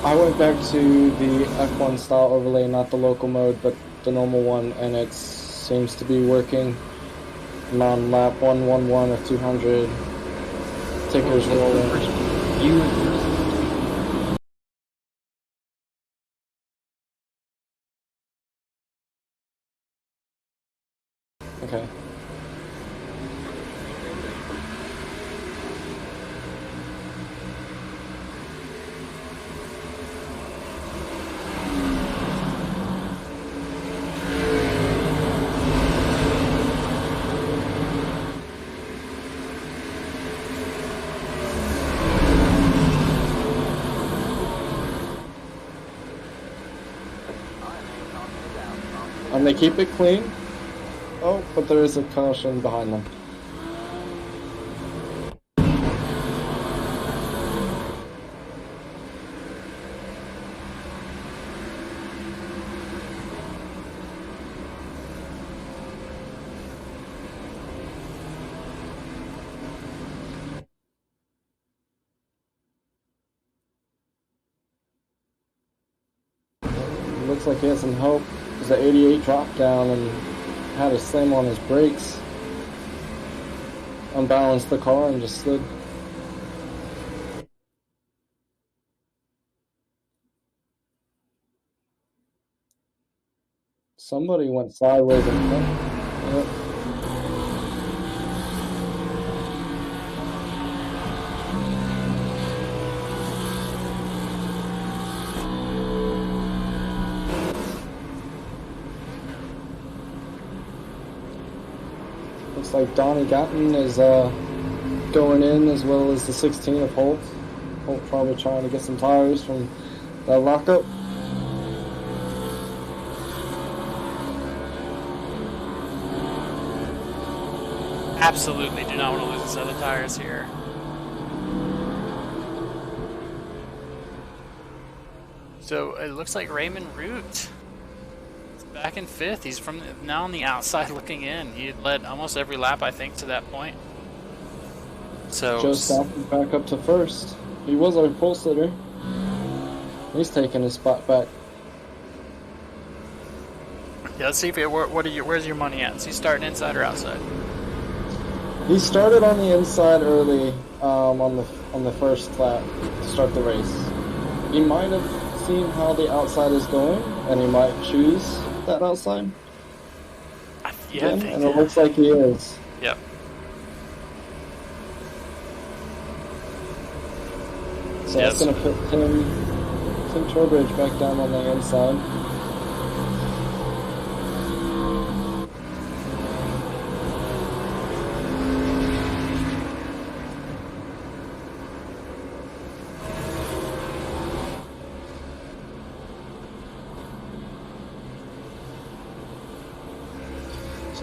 I went back to the F1 style overlay, not the local mode, but the normal one, and it seems to be working. I'm on lap 111 of 200. Tickers rolling. You and Okay. And they keep it clean. Oh, but there is a caution behind them. Looks like he had some help. There's an 88 drop down and had to slam on his brakes. Unbalanced the car and just slid. Somebody went sideways in front. Yep. Looks like Donnie Gatton is going in, as well as the 16 of Holt. Holt probably trying to get some tires from that lockup. Absolutely do not want to lose a set of tires here. So it looks like Raymond Root is back in 5th. He's from now on the outside looking in. He had led almost every lap, I think, to that point. So Joe Stafford's back up to 1st. He was our pole sitter. He's taking his spot back. Yeah, let's see if where's your money at? Is he starting inside or outside? He started on the inside early on the first lap to start the race. He might have seen how the outside is going, and he might choose that outside. Yeah, and it looks like he is. Yep. So that's going to put Tim Trowbridge back down on the inside.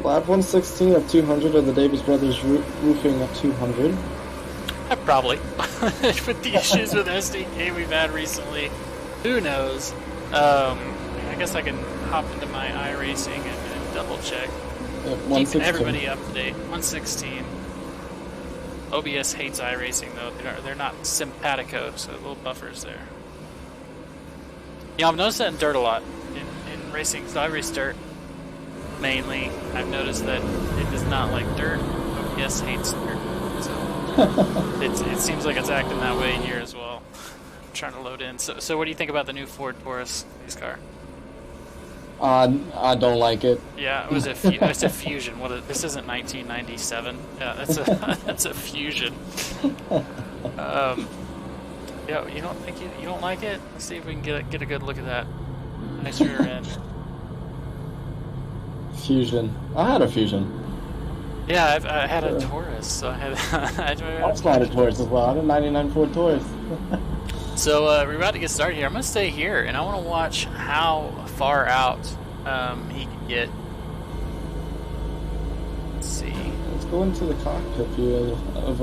Lap 116 of 200 of the Davis Brothers roofing of 200. Probably. With the issues with SDK we've had recently, who knows? I guess I can hop into my iRacing and double check. Yep, keeping everybody up to date. 116. OBS hates iRacing though. They're not simpatico, so little buffers there. I've noticed that in dirt a lot. In racing, so I race dirt mainly. I've noticed that it does not like dirt. OBS hates dirt. So it seems like it's acting that way here as well. I'm trying to load in. So what do you think about the new Ford Taurus race car? I don't like it. Yeah, it's a Fusion. This isn't 1997. Yeah, that's a Fusion. Yeah, you don't think you don't like it? Let's see if we can get a good look at that. Nice rear end. Fusion. I had a Fusion. Yeah, I had a Taurus, so I had. I had a Taurus as well. I had a '99 Ford Taurus. So we're about to get started here. I'm gonna stay here, and I want to watch how far out he can get. Let's see. Let's go into the cockpit view of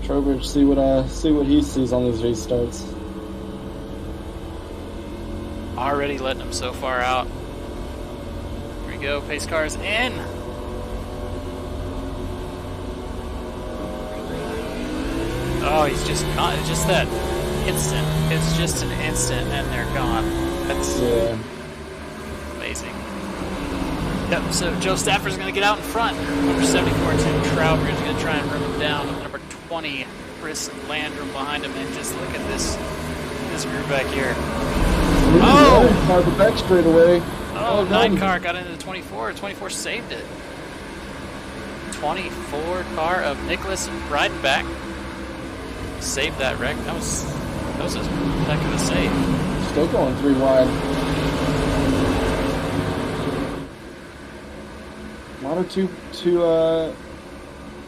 Trowbridge. See what he sees on these restarts. Already letting him so far out. Here we go. Pace cars in. Oh, he's just gone. It's just that instant. It's just an instant, and they're gone. That's amazing. Yep, so Joe Stafford's going to get out in front. Number 74, Tim Trowbridge is going to try and run him down. Number 20, Chris Landrum behind him. And just look at this group back here. Oh! Car the back straight away. Oh, 9 car got into the 24. 24 saved it. 24 car of Nicholas Breidenbach. Saved that wreck. That was a heck of a save. Still going 3 wide. A lot of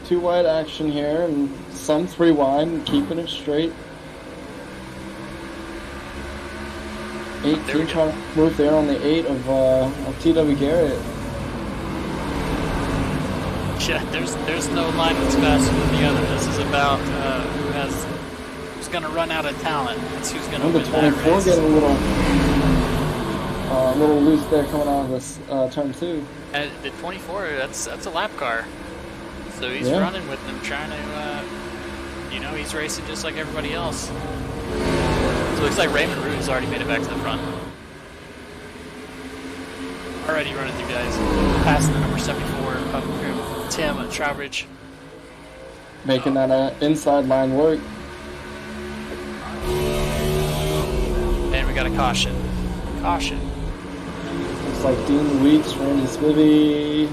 two wide action here, and some 3 wide, and keeping it straight. 18 trying to move there on the 8 of T.W. Garrett. Yeah, there's no line that's faster than the other. This is about who's going to run out of talent. It's who's going to win that race. 24 getting a little loose there coming out of this turn 2. And the 24, that's a lap car. So he's running with them, trying to, he's racing just like everybody else. So it looks like Raymond Root has already made it back to the front. Already running through guys. Passing the number 74 of Tim Trowbridge. Making that inside line work. And we got a caution. Caution. Looks like Dean Weeks, Randy Spivey.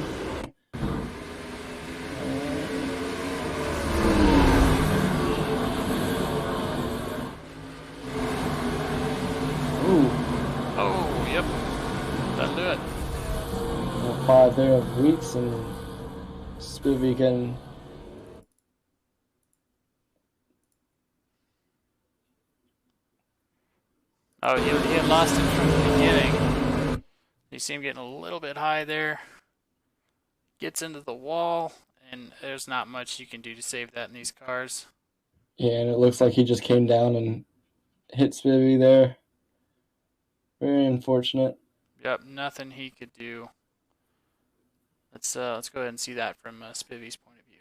Oh, yep. That'll do it. 5 there of Weeks and Spivvy can. Oh, he had lost it from the beginning. You see him getting a little bit high there. Gets into the wall, and there's not much you can do to save that in these cars. Yeah, and it looks like he just came down and hit Spivvy there. Very unfortunate. Yep, nothing he could do. Let's go ahead and see that from Spivvy's point of view.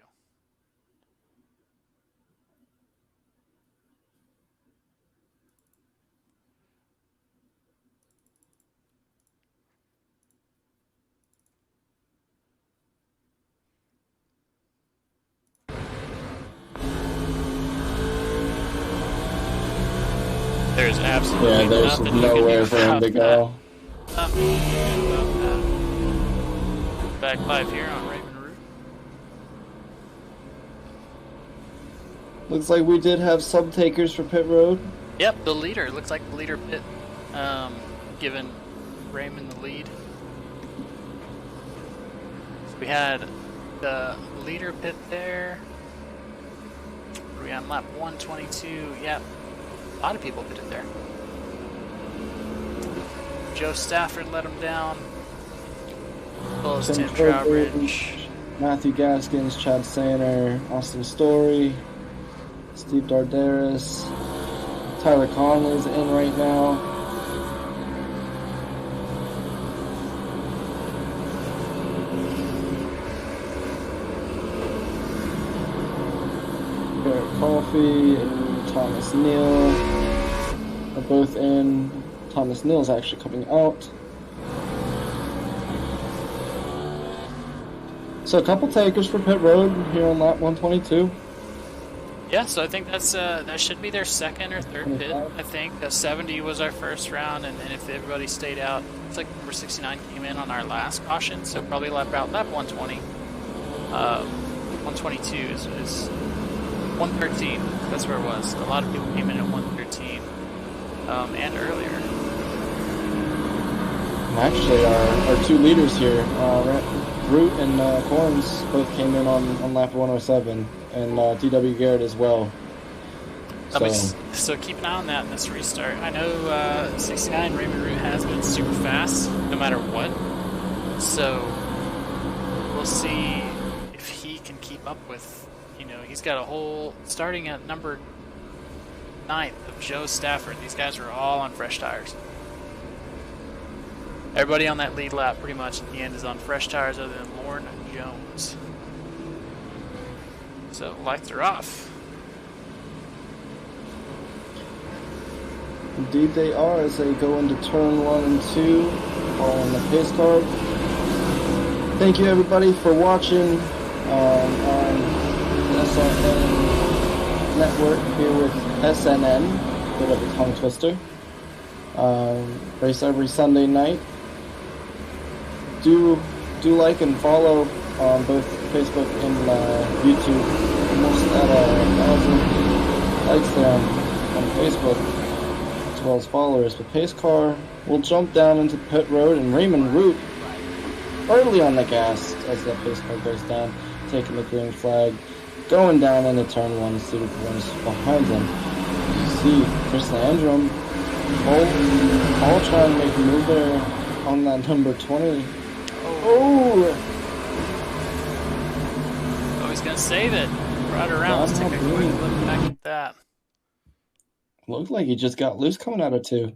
There's absolutely there's nothing you nowhere can for do him about to go. that. Nothing you can do about that. Back live here on Raven Root. Looks like we did have some takers for pit road. Yep, the leader. Looks like the leader pit, giving Raymond the lead. So we had the leader pit there. We on lap 122. Yep, a lot of people pitted there. Joe Stafford let him down. As well as Tim Trowbridge. Matthew Gaskins, Chad Saner, Austin Story, Steve Darderis, Tyler Conley's in right now. Barrett Coffey and Thomas Neal are both in. Thomas Neal's actually coming out. So a couple takers for pit road here on lap 122. Yeah, so I think that's that should be their second or third pit. I think 70 was our first round, and then if everybody stayed out, it's like number 69 came in on our last caution, so probably lap 120. 122 is 113. That's where it was. A lot of people came in at 113 and earlier. And actually, our two leaders here, Root and Corns, both came in on lap 107, and DW Garrett as well. So keep an eye on that in this restart. I know 69 Raymond Root has been super fast, no matter what. So we'll see if he can keep up with, he's got a whole, starting at number 9th of Joe Stafford. These guys are all on fresh tires. Everybody on that lead lap pretty much at the end is on fresh tires other than Lauren Jones. So lights are off. Indeed they are, as they go into turn 1 and 2, following the pace card. Thank you everybody for watching on the SNN network here with SNN, bit of a tongue twister. Race every Sunday night. Do like and follow on both Facebook and YouTube. Almost at 1,000 likes there on Facebook, as well as followers. But pace car will jump down into pit road, and Raymond Root early on the gas as that pace car goes down, taking the green flag, going down into turn 1. Steve Corns behind him. You see Chris Landrum all trying to make a move there on that number 20. Oh, he's going to save it. Right around. Let's take a quick look back at that. Looked like he just got loose coming out of 2.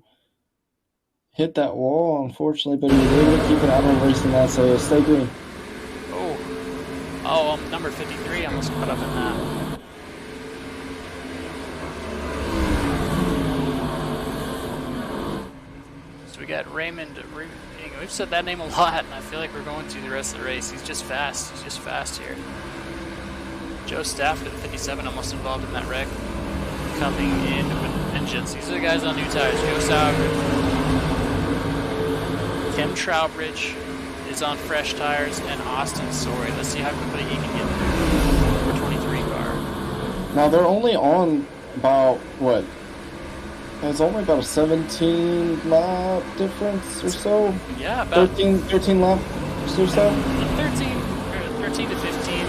Hit that wall, unfortunately, but he was able to keep it out of racing that, so stay green. Number 53 almost caught up in that. So we got Raymond. We've said that name a lot, and I feel like we're going to the rest of the race. He's just fast. He's just fast here. Joe Stafford at 57 almost involved in that wreck. Coming in with vengeance. These are the guys on new tires. Joe Stafford. Tim Trowbridge is on fresh tires, and Austin Story. Let's see how quickly he can get through number 23 car. Now they're only on about what? It's only about a 17 lap difference or so. Yeah, about 13 laps or so. 13 to 15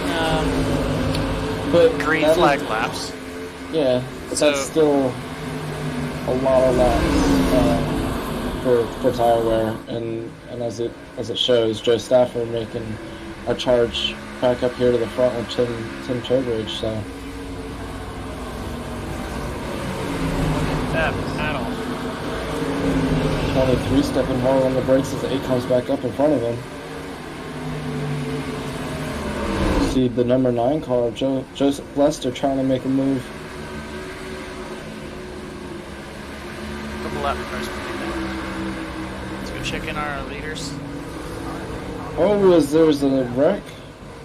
But green that flag is- laps. Yeah, but So- that's still a lot of laps for tire wear, and as it shows, Joe Stafford making our charge back up here to the front with Tim Trowbridge. So That battle. 23 stepping hard on the brakes as 8 comes back up in front of him. See the number 9 car, Joseph Lester, trying to make a move. Couple lap cars. Let's go check in our leaders. Oh, there was a wreck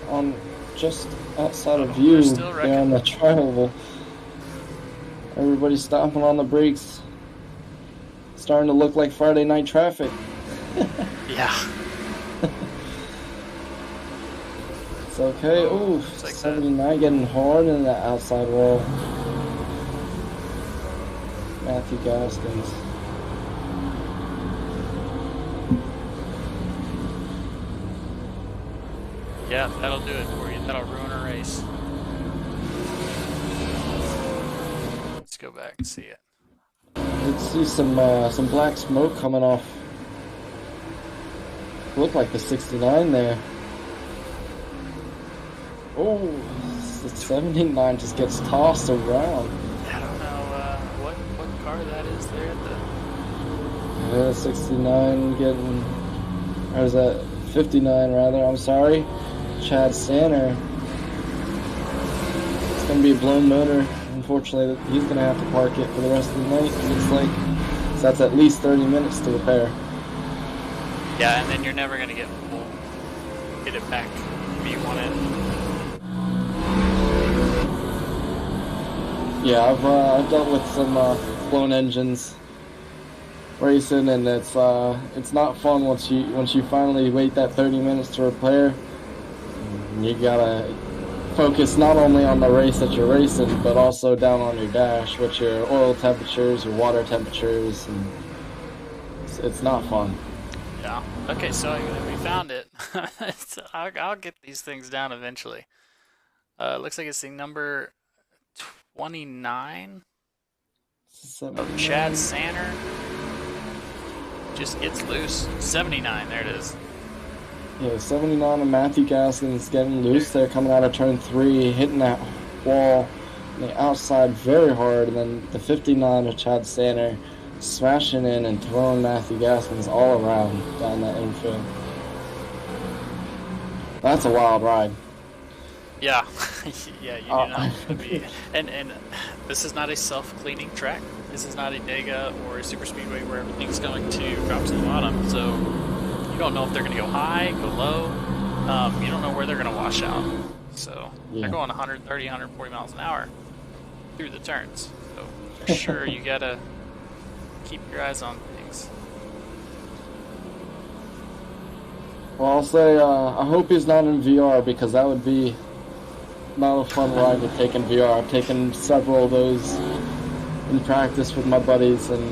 on just outside of view They're still there on the tri-oval. Everybody's stomping on the brakes. Starting to look like Friday night traffic. Yeah. It's okay. Oh, Ooh, it's like 79 getting hard in that outside wall. Matthew Gaskins. Yeah, that'll do it for you. That'll ruin a race. Let's go back and see it. Let's see some black smoke coming off. Look like the 69 there. Oh, the 79 just gets tossed around. I don't know what car that is there at the... Yeah, 69 getting, or is that 59 rather? I'm sorry, Chad Sanner. It's gonna be a blown motor. Unfortunately, he's gonna have to park it for the rest of the night. It looks like so that's at least 30 minutes to repair. Yeah, and then you're never gonna get it back if you want it. Yeah, I've dealt with some blown engines racing, and it's not fun once you finally wait that 30 minutes to repair. You gotta focus not only on the race that you're racing, but also down on your dash with your oil temperatures, your water temperatures, and it's not fun. Yeah. Okay, so we found it. I'll get these things down eventually. Looks like it's the number 29 of Chad Sanner. Just gets loose. 79, there it is. Yeah, 79 of Matthew Gaskins getting loose there, coming out of turn 3, hitting that wall on the outside very hard, and then the 59 of Chad Sanner smashing in and throwing Matthew Gaskins all around down that infield. That's a wild ride. Yeah. Yeah, you do not want to be. And this is not a self-cleaning track. This is not a Dega or a super speedway where everything's going to drop to the bottom. So you don't know if they're going to go high, go low. You don't know where they're going to wash out. So they're going 130, 140 miles an hour through the turns. So for sure, you got to keep your eyes on things. Well, I'll say I hope he's not in VR, because that would be not a fun ride to take in VR. I've taken several of those in practice with my buddies, and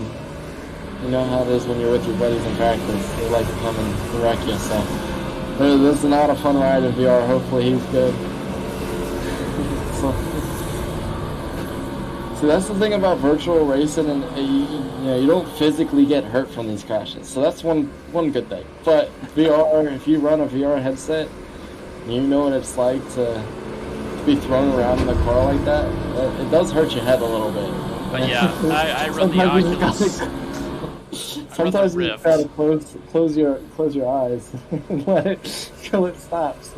you know how it is when you're with your buddies in practice. They like to come and wreck you, so this is not a fun ride in VR. Hopefully he's good. See, that's the thing about virtual racing, and you don't physically get hurt from these crashes. So that's one good thing. But VR, if you run a VR headset, you know what it's like to be thrown around in the car like that. It does hurt your head a little bit. But yeah, I run the Oculus. Sometimes you gotta close your eyes and let it till it stops.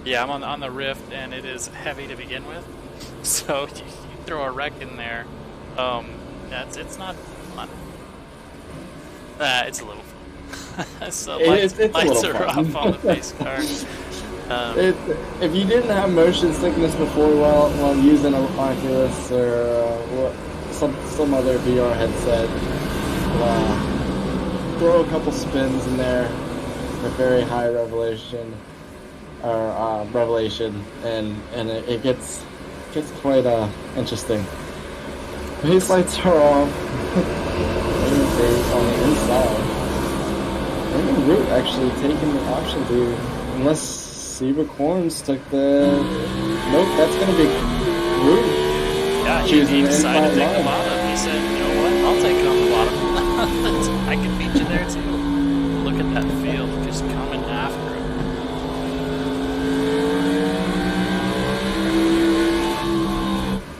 Yeah, I'm on the Rift, and it is heavy to begin with. So you throw a wreck in there. It's not fun. It's a little fun. So lights are off on the base car. If you didn't have motion sickness before while using an Oculus or some other VR headset, throw a couple spins in there at very high revelation, and it gets quite interesting. Base lights are off. On the inside. Maybe Root actually taking the option to Unless Seabrook Horns took the... Nope, that's going to be Root. Yeah, he decided to take the bottom. He said, you know what, I'll take it on the bottom. I can beat you there too. Look at that field just coming after him.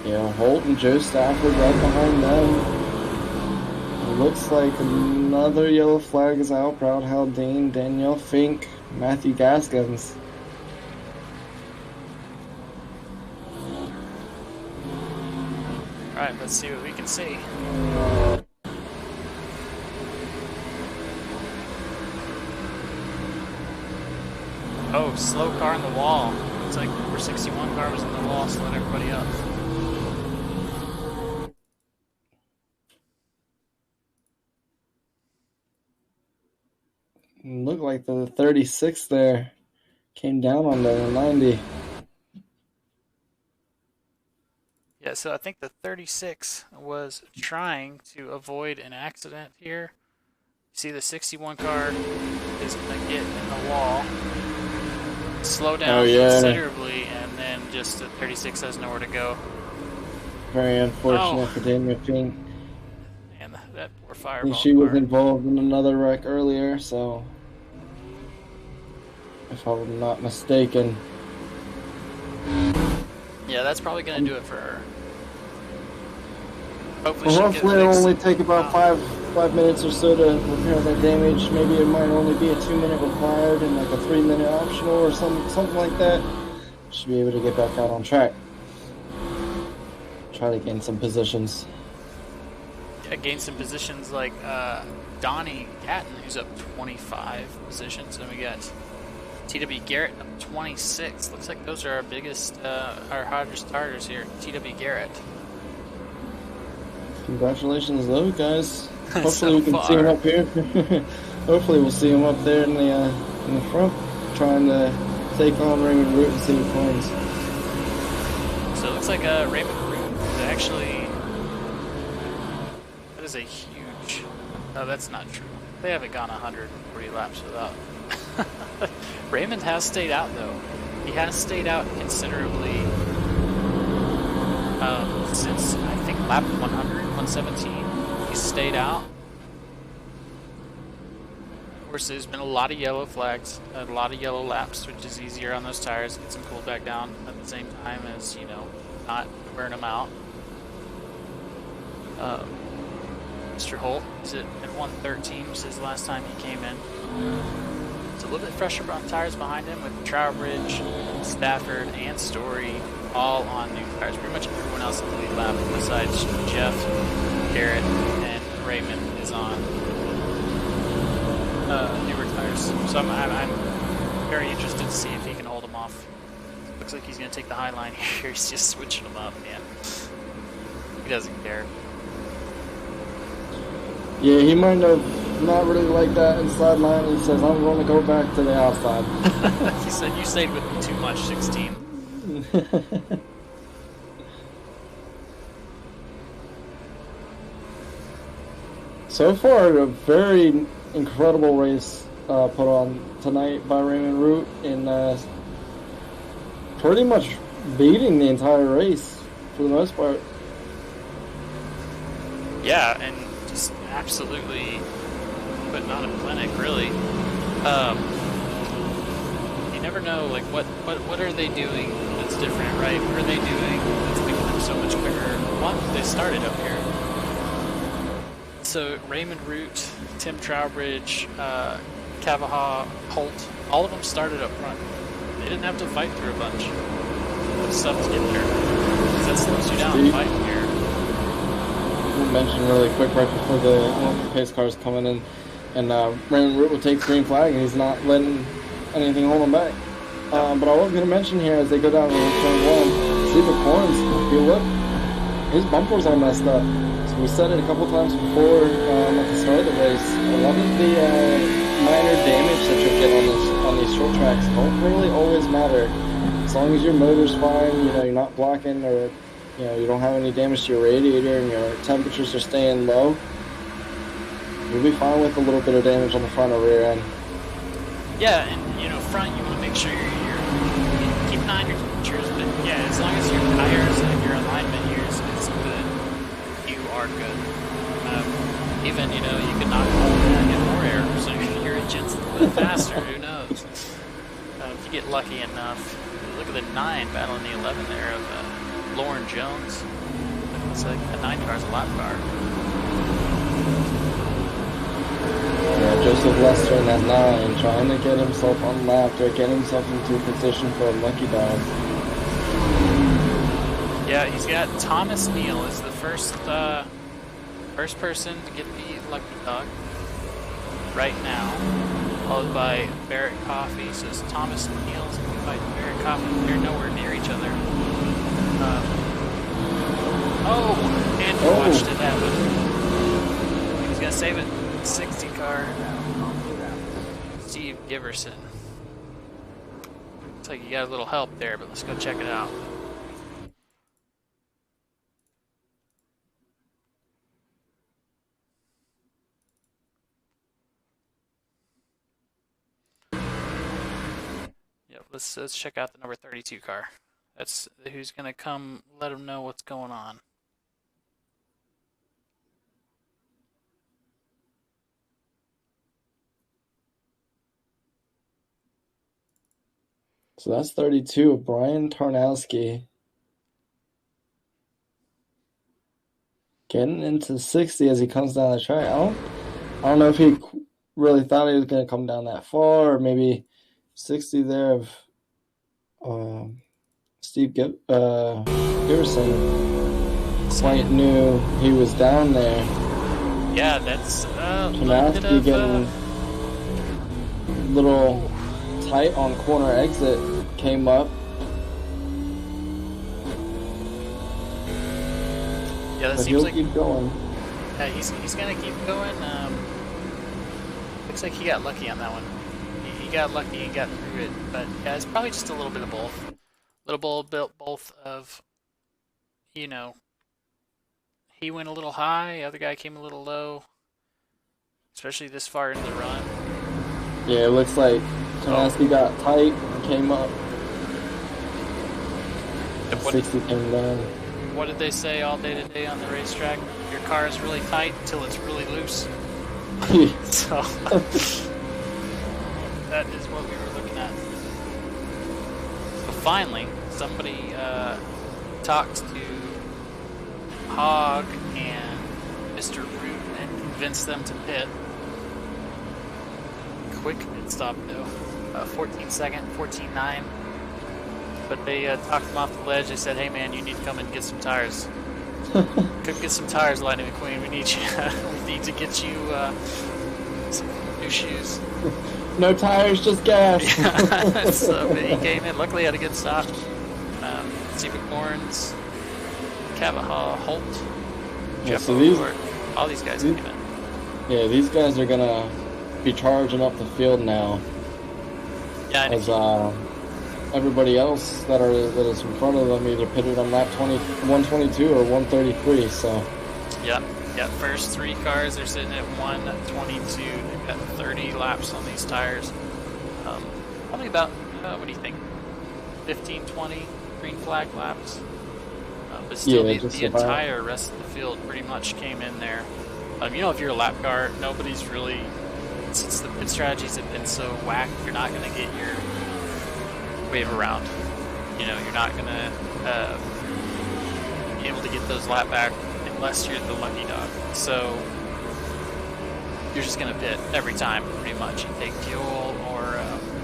Yeah, Holt and Joe Stafford right behind them. It looks like another yellow flag is out. Proud Haldane, Danielle Fink, Matthew Gaskins. Alright, let's see what we can see. Oh, slow car in the wall. Looks like number 61 car was in the wall, slowing everybody up. Looked like the 36 there came down on the 90. Yeah, so I think the 36 was trying to avoid an accident here. See, the 61 car is going to get in the wall, slow down considerably, and then just the 36 has nowhere to go. Very unfortunate for Daniel Fink. And that poor fireball She was car. involved in another wreck earlier, so if I'm not mistaken. Yeah, that's probably going to do it for her. Hopefully, Well, hopefully it'll only take about five minutes or so to repair that damage. Maybe it might only be a 2-minute required and like a 3-minute optional or something like that. Should be able to get back out on track. Try to gain some positions. Yeah, gain some positions like Donnie Gatton, who's up 25 positions, and we got TW Garrett up 26. Looks like those are our biggest, our hardest starters here. TW Garrett. Congratulations, those guys. Hopefully So we can see far. him up here. Hopefully we'll see him up there in the front, trying to take on Raymond Root and see what coins. So it looks like Raymond Root is actually, that is a huge, no, that's not true. They haven't gone 140 laps without. Raymond has stayed out though. He has stayed out considerably since I think lap 100, 117. He's stayed out. Of course, there's been a lot of yellow flags, a lot of yellow laps, which is easier on those tires. Get some cooled back down at the same time as, you know, not wearing them out. Mr. Holt is at 113, was his last time he came in. It's a little bit fresher tires behind him with Trowbridge, Stafford, and Story all on new tires. Pretty much everyone else in the lead lap besides Jeff, Garrett, and Raymond is on newer tires. So I'm very interested to see if he can hold them off. Looks like he's going to take the high line here. He's just switching them up, man. He doesn't care. Yeah, he might have not really liked that inside line. He says, I'm going to go back to the outside. He said, you stayed with me too much, 16. So far, a very incredible race put on tonight by Raymond Root in pretty much beating the entire race for the most part. Yeah, and just absolutely putting on a clinic, really. You never know, like, what are they doing that's different, right? What are they doing that's making them so much quicker? One, they started up here. So Raymond Root, Tim Trowbridge, Cavaha, Holt, all of them started up front. They didn't have to fight through a bunch of stuff to get there. Because that slows you down fighting here. We'll mention really quick right before the pace cars coming in, and Raymond Root will take green flag, and he's not letting anything hold him back. But I was going to mention here as they go down to turn one, see the corns. If you look, his bumpers are messed up. So we said it a couple times before at the start of the race. A lot of the minor damage that you'll get on these short tracks don't really always matter. As long as your motor's fine, you know, you're not blocking, or you know, you don't have any damage to your radiator and your temperatures are staying low, you'll be fine with a little bit of damage on the front or rear end. Yeah, and you know, front you want to make sure you're keep an eye on your temperatures, but yeah, as long as your tires and your alignment here is good, you are good. Even, you know, you can knock all that and get more air, so your engine's a little bit faster, who knows. If you get lucky enough. Look at the 9 battling the 11 there of Lauren Jones. It's like a 9 car's a lap car. Yeah, Joseph Lester in that 9, trying to get himself unlapped or get himself into a position for a lucky dog. Yeah, he's got Thomas Neal is the first person to get the lucky dog right now, followed by Barrett Coffee. So it's Thomas Neal's going to be fighting Barrett Coffee. They're nowhere near each other. And he watched it happen. He was going to save it. 60 car. Steve Giverson. Looks like you got a little help there, but let's go check it out. Yep, let's check out the number 32 car. That's who's gonna come. Let him know what's going on. So that's 32 of Brian Tarnowski. Getting into 60 as he comes down the track. I don't know if he really thought he was going to come down that far, or maybe 60 there of Steve Giverson. Quite knew he was down there. Yeah, that's Tarnowski getting a little tight on corner exit, came up. Yeah, that but seems he'll like keep going. Yeah, he's gonna keep going. Looks like he got lucky on that one. He got lucky and got through it, but yeah, it's probably just a little bit of both. A little both of, you know, he went a little high, the other guy came a little low, especially this far into the run. Yeah, it looks like Tarnowski got tight and came up. 60 came down. What did they say all day today on the racetrack? Your car is really tight until it's really loose. So that is what we were looking at. So finally, somebody talked to Hogg and Mr. Root and convinced them to pit. Quick pit stop though, 14-second, 14.9. But they talked him off the ledge. They said, "Hey man, you need to come and get some tires. Come get some tires, Lightning McQueen. We need you. We need to get you some new shoes." No tires, just gas. So he came in. Luckily, had a good stop. Steve McMorrins, Cavaha, Holt, Jeff so all these guys came in. Yeah, these guys are gonna be charging up the field now. Yeah, as everybody else that is in front of them either pitted on lap 122 or 133. So yeah. First 3 cars are sitting at 122. They've got 30 laps on these tires. Probably about what do you think? 15, 20 green flag laps. But still, the entire rest of the field pretty much came in there. You know, if you're a lap car, nobody's really, since the pit strategies have been so whack, you're not going to get your wave around. You know, you're not going to be able to get those lap back unless you're the lucky dog. So you're just going to pit every time, pretty much, and take fuel or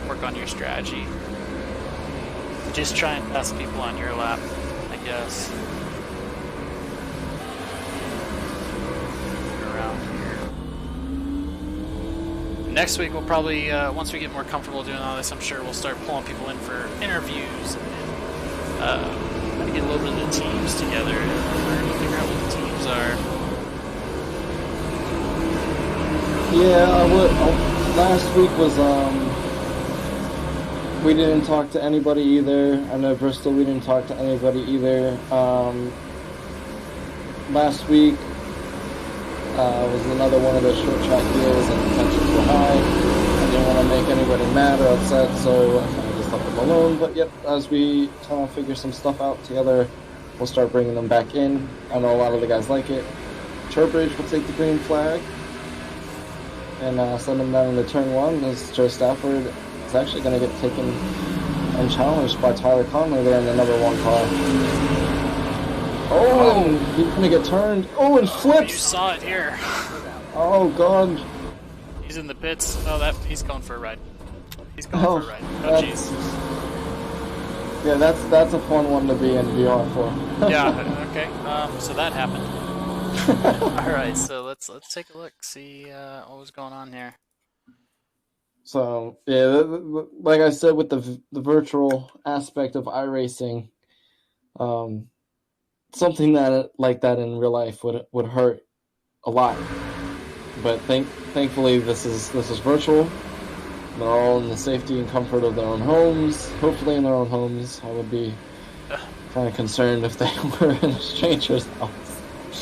work on your strategy. Just try and pass people on your lap, I guess. Around here. Next week we'll probably, once we get more comfortable doing all this, I'm sure we'll start pulling people in for interviews and try to get a little bit of the teams together and learn to figure out what the teams are. yeah, last week was we didn't talk to anybody either. I know Bristol, we didn't talk to anybody either. Last week was another one of those short track deals and tensions were high. I didn't didn't want to make anybody mad or upset, so I kind of just left them alone. But yep, as we kind of figure some stuff out together, we'll start bringing them back in. I know a lot of the guys like it. Turbridge will take the green flag and send them down into turn 1 as Joe Stafford is actually going to get taken and challenged by Tyler Conley there in the number 1 car. Oh, and he's going to get turned. Oh, and flips! You saw it here. Oh, God. He's in the pits. Oh, he's going for a ride. He's going for a ride. Oh, jeez. Yeah, that's a fun one to be in VR for. Yeah, okay. So that happened. Alright, so let's take a look, see what was going on here. So, yeah, like I said, with the virtual aspect of iRacing, something like that in real life would hurt a lot. But thankfully, this is virtual. They're all in the safety and comfort of their own homes. Hopefully, in their own homes. I would be kind of concerned if they were in a stranger's house.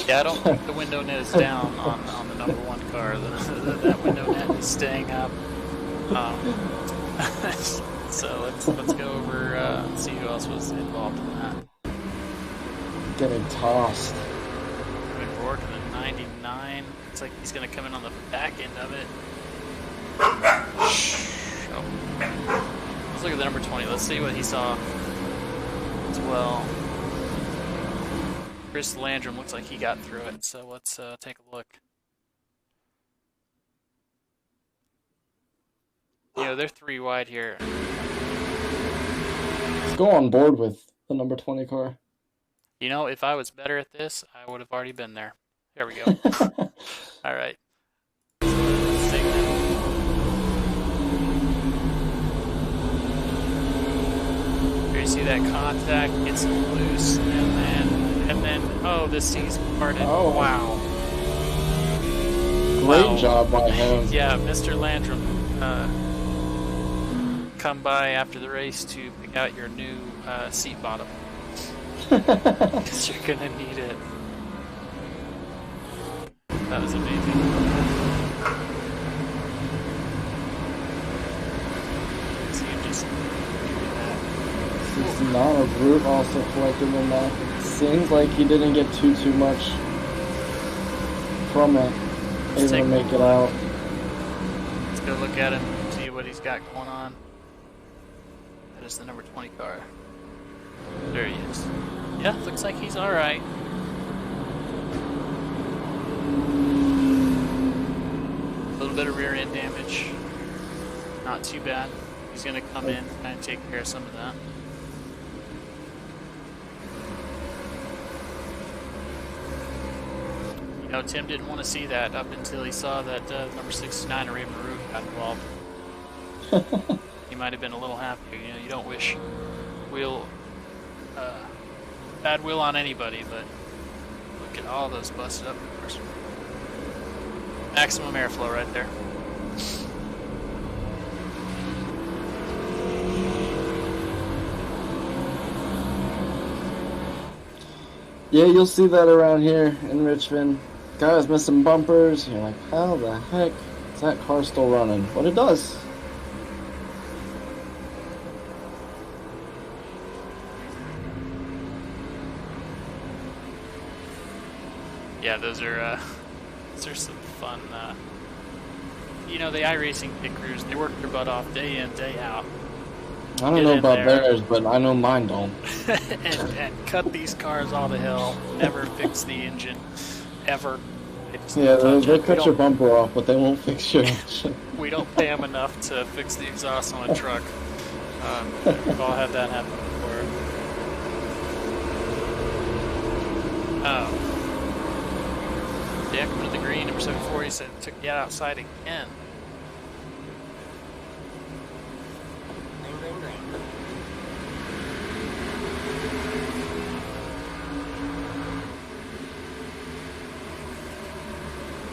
Yeah, I don't think the window net is down on the number 1 car. That window net is staying up. So let's go over and see who else was involved in that. Getting tossed. Moving forward to the 99. Looks like he's going to come in on the back end of it. Oh. Let's look at the number 20. Let's see what he saw as well. Chris Landrum looks like he got through it, so let's take a look. You know, they're 3 wide here. Let's go on board with the number 20 car. You know, if I was better at this, I would have already been there. There we go. All right. Here you see that contact gets loose, and then oh, this seat's parted. Oh, wow. Great job by him. Yeah, Mr. Landrum, come by after the race to pick out your new seat bottom. Because you're gonna need it. That was amazing. See him just do that. 69 of Root also collected in that. Seems like he didn't get too much from it. Able to make it out. Let's go look at him, see what he's got going on. That is the number 20 car. There he is. Yeah, looks like he's alright. A little bit of rear end damage. Not too bad. He's going to come in and take care of some of that. You know, Tim didn't want to see that up until he saw that number 69, Raven Root, got involved. He might have been a little happier. You know, you don't wish bad will on anybody, but look at all those busted up cars. Maximum airflow right there. Yeah, you'll see that around here in Richmond. Guys missing bumpers. You're like, how the heck is that car still running? But it does. Yeah, those are some fun. You know, the iRacing pit crews, they work their butt off day in, day out. I don't know about theirs, but I know mine don't. and cut these cars all to hell. Never fix the engine, ever. Yeah, they'll cut your bumper off, but they won't fix your engine. We don't pay them enough to fix the exhaust on a truck. We've all had that happen before. Yeah, coming to the green, number 74, he said, took you outside again.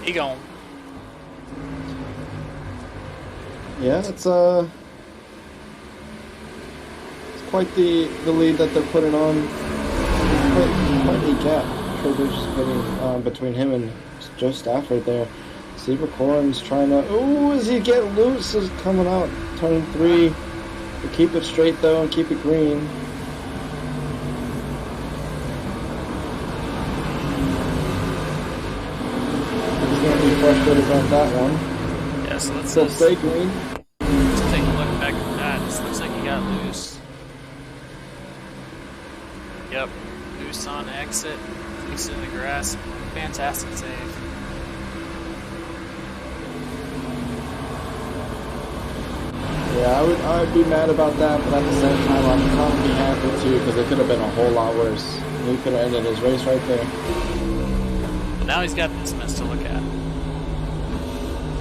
He gone. Yeah, it's quite the lead that they're putting on. Quite a gap. Turbridge is getting between him and Joe Stafford there. Zebra Corn's trying to. Ooh, as he get loose, is coming out. Turn 3. To keep it straight though and keep it green. He's gonna be frustrated about that one. Yeah, so let's stay green. Let's take a look back at that. This looks like he got loose. Yep, loose on exit. Loose in the grass. Fantastic save. Yeah, I would be mad about that, but at the same time, I'm kind of be happy too because it could have been a whole lot worse. He could have ended his race right there. But now he's got this mess to look at.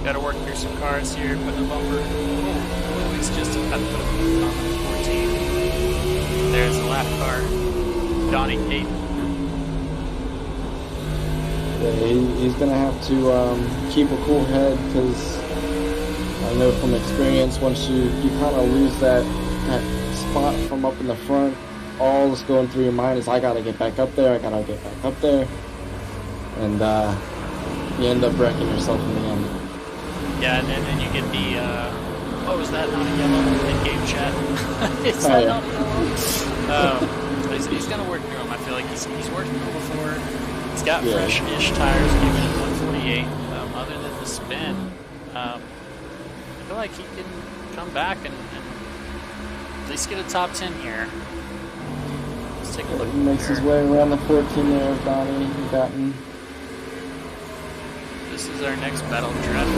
Got to work through some cars here, putting a bumper. Oh, he's just about to put a bumper on the 14. There's the lap car. Donnie Caden. Yeah, he's gonna have to keep a cool head because I know from experience once you kind of lose that spot from up in the front, all that's going through your mind is I gotta get back up there, and you end up wrecking yourself in the end. Yeah, and then you get the what was that? Not a yellow in game chat. It's not a yellow. He's gonna work through them. I feel like he's worked through them before. He's got fresh-ish tires, even at 148. Other than the spin, I feel like he can come back and at least get a top 10 here. Let's take a look. He makes his way around the 14 there of Donnie Batten. This is our next battle draft.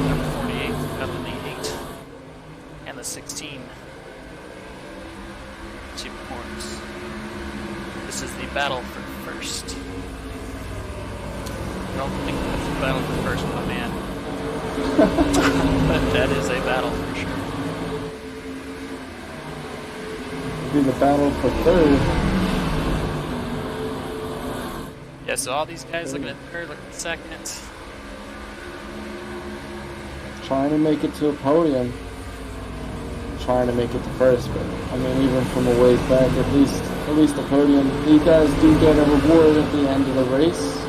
Number 48, battle the 8, and the 16. 2 points. This is the battle for first. I don't think that's the battle for first, my man. But that is a battle for sure. Be the battle for third. Yeah, so all these guys looking at third, looking at second. Trying to make it to a podium. Trying to make it to first, but I mean, even from a ways back, at least the podium. These guys do get a reward at the end of the race.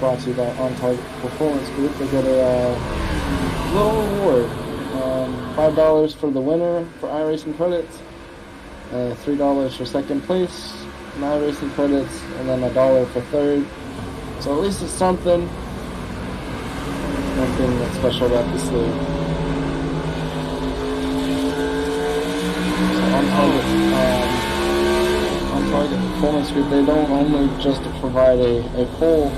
Brought to you by On Target Performance Group. They get a little reward. $5 for the winner for iRacing credits, $3 for second place in iRacing credits, and then $1 for third. So at least it's something. One thing that's special about this league. So On Target Performance Group, they don't only just provide a pole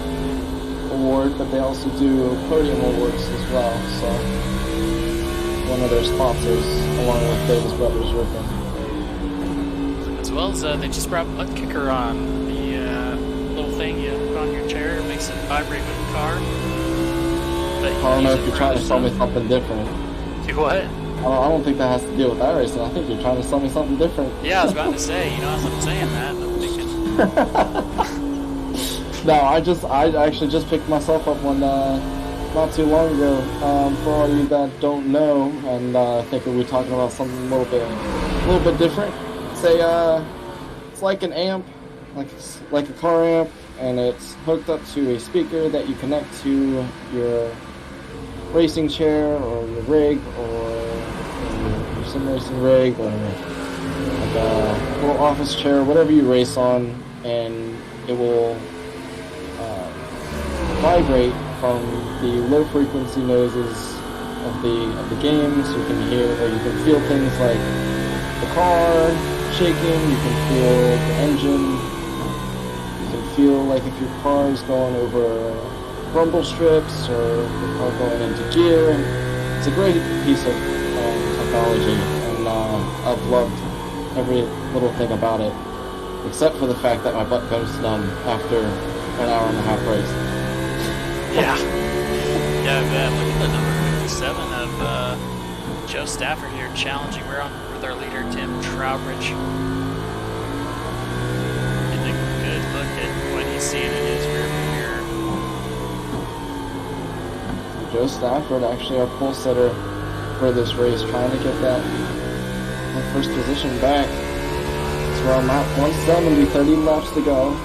award, but they also do podium awards as well. So one of their sponsors, along with Davis Brothers Roofing. As well as they just brought ButtKicker on. The little thing you put on your chair, it makes it vibrate with the car. I don't know if you're trying to sell me something different. Do what? I don't think that has to deal with iRacing. I think you're trying to sell me something different. Yeah, I was about to say, as I'm saying that, I'm thinking... No, I actually just picked myself up one not too long ago. For all you that don't know, and I think we're talking about something a little bit different. It's like an amp, like a car amp, and it's hooked up to a speaker that you connect to your racing chair or your rig or your sim racing rig or like a little office chair, whatever you race on, and it will vibrate from the low frequency noises of the game, so you can hear or you can feel things like the car shaking, you can feel the engine, you can feel like if your car is going over rumble strips or the car going into gear. It's a great piece of technology, and I've loved every little thing about it, except for the fact that my butt goes numb after an hour and a half race. Yeah. Yeah, look at the number 57 of Joe Stafford here challenging. We're on with our leader, Tim Trowbridge. Getting a good look at what he's seeing in his rearview mirror. Joe Stafford, actually our pole setter for this race, trying to get that first position back. So we're on lap 170, 30 laps to go.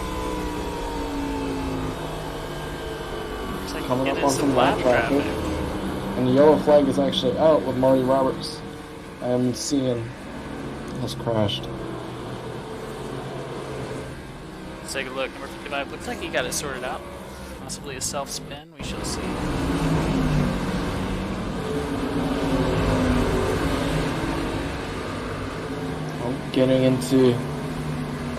Looks like coming you up get on some some lap lap traffic. traffic. And the yellow flag is actually out with Marty Roberts. I'm seeing has crashed. Let's take a look. Number 55 looks like he got it sorted out. Possibly a self-spin. We shall see. Getting into...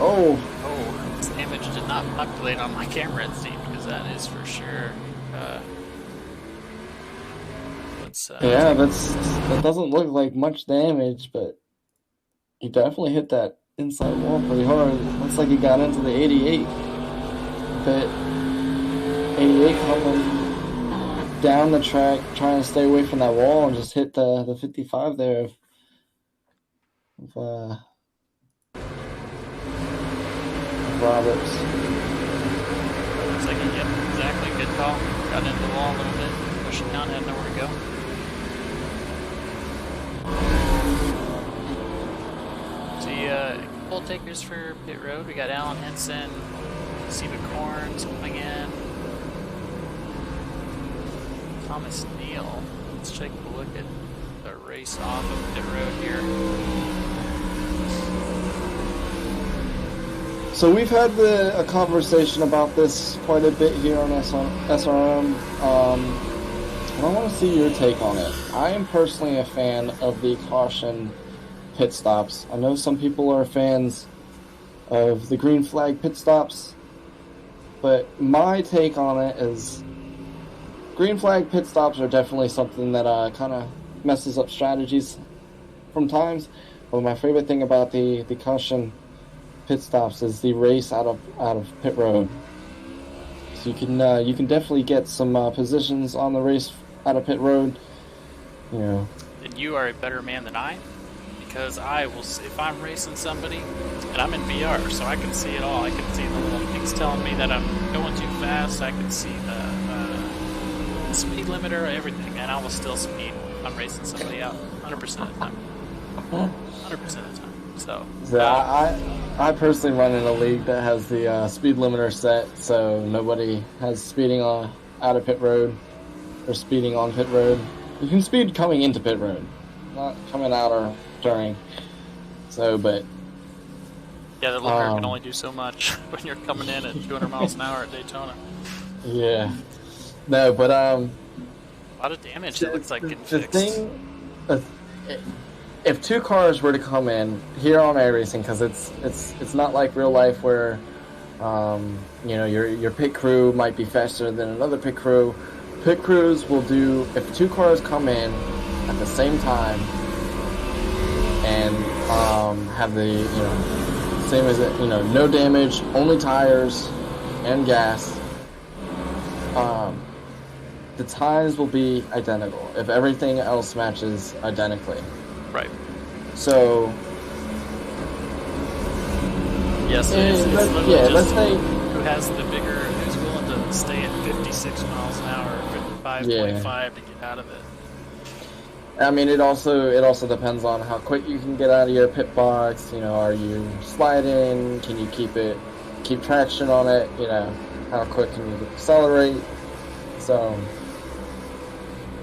Oh! Oh, this image did not populate on my camera, it seems, because that is for sure. Yeah, that doesn't look like much damage, but he definitely hit that inside wall pretty hard. Looks like he got into the 88. But 88 coming down the track, trying to stay away from that wall, and just hit the 55 there of Roberts. Looks like yep, exactly. Good call. Got into the wall a little bit. Pushing down, had nowhere to go. See, pole takers for pit road. We got Alan Henson, Steve Corns coming in. Thomas Neal. Let's take a look at the race off of pit road here. So we've had a conversation about this quite a bit here on SRM. And I want to see your take on it. I am personally a fan of the caution pit stops. I know some people are fans of the green flag pit stops, but my take on it is green flag pit stops are definitely something that kind of messes up strategies from times. But my favorite thing about the caution pit stops is the race out of pit road. So you can definitely get some positions on the race out of pit road. You know. And you are a better man than I, because I will. If I'm racing somebody, and I'm in VR, so I can see it all. I can see the little things telling me that I'm going too fast. I can see the speed limiter, everything, and I will still speed. I'm racing somebody out 100% of the time. 100% of the time. So I personally run in a league that has the speed limiter set, so nobody has speeding out of pit road or speeding on pit road. You can speed coming into pit road, not coming out or during. So, but yeah, the limiter can only do so much when you're coming in at 200 miles an hour at Daytona. Yeah, no, but a lot of damage. It looks like getting fixed. If two cars were to come in here on iRacing, because it's not like real life where you know your pit crew might be faster than another pit crew. Pit crews will do, if two cars come in at the same time and have the same as it, no damage, only tires and gas. The times will be identical if everything else matches identically. Right. So yes, it's literally let's just say who has the bigger, who's willing to stay at 56 miles an hour, 55.5 to get out of it. I mean, it also depends on how quick you can get out of your pit box. Are you sliding? Can you keep traction on it? How quick can you accelerate? So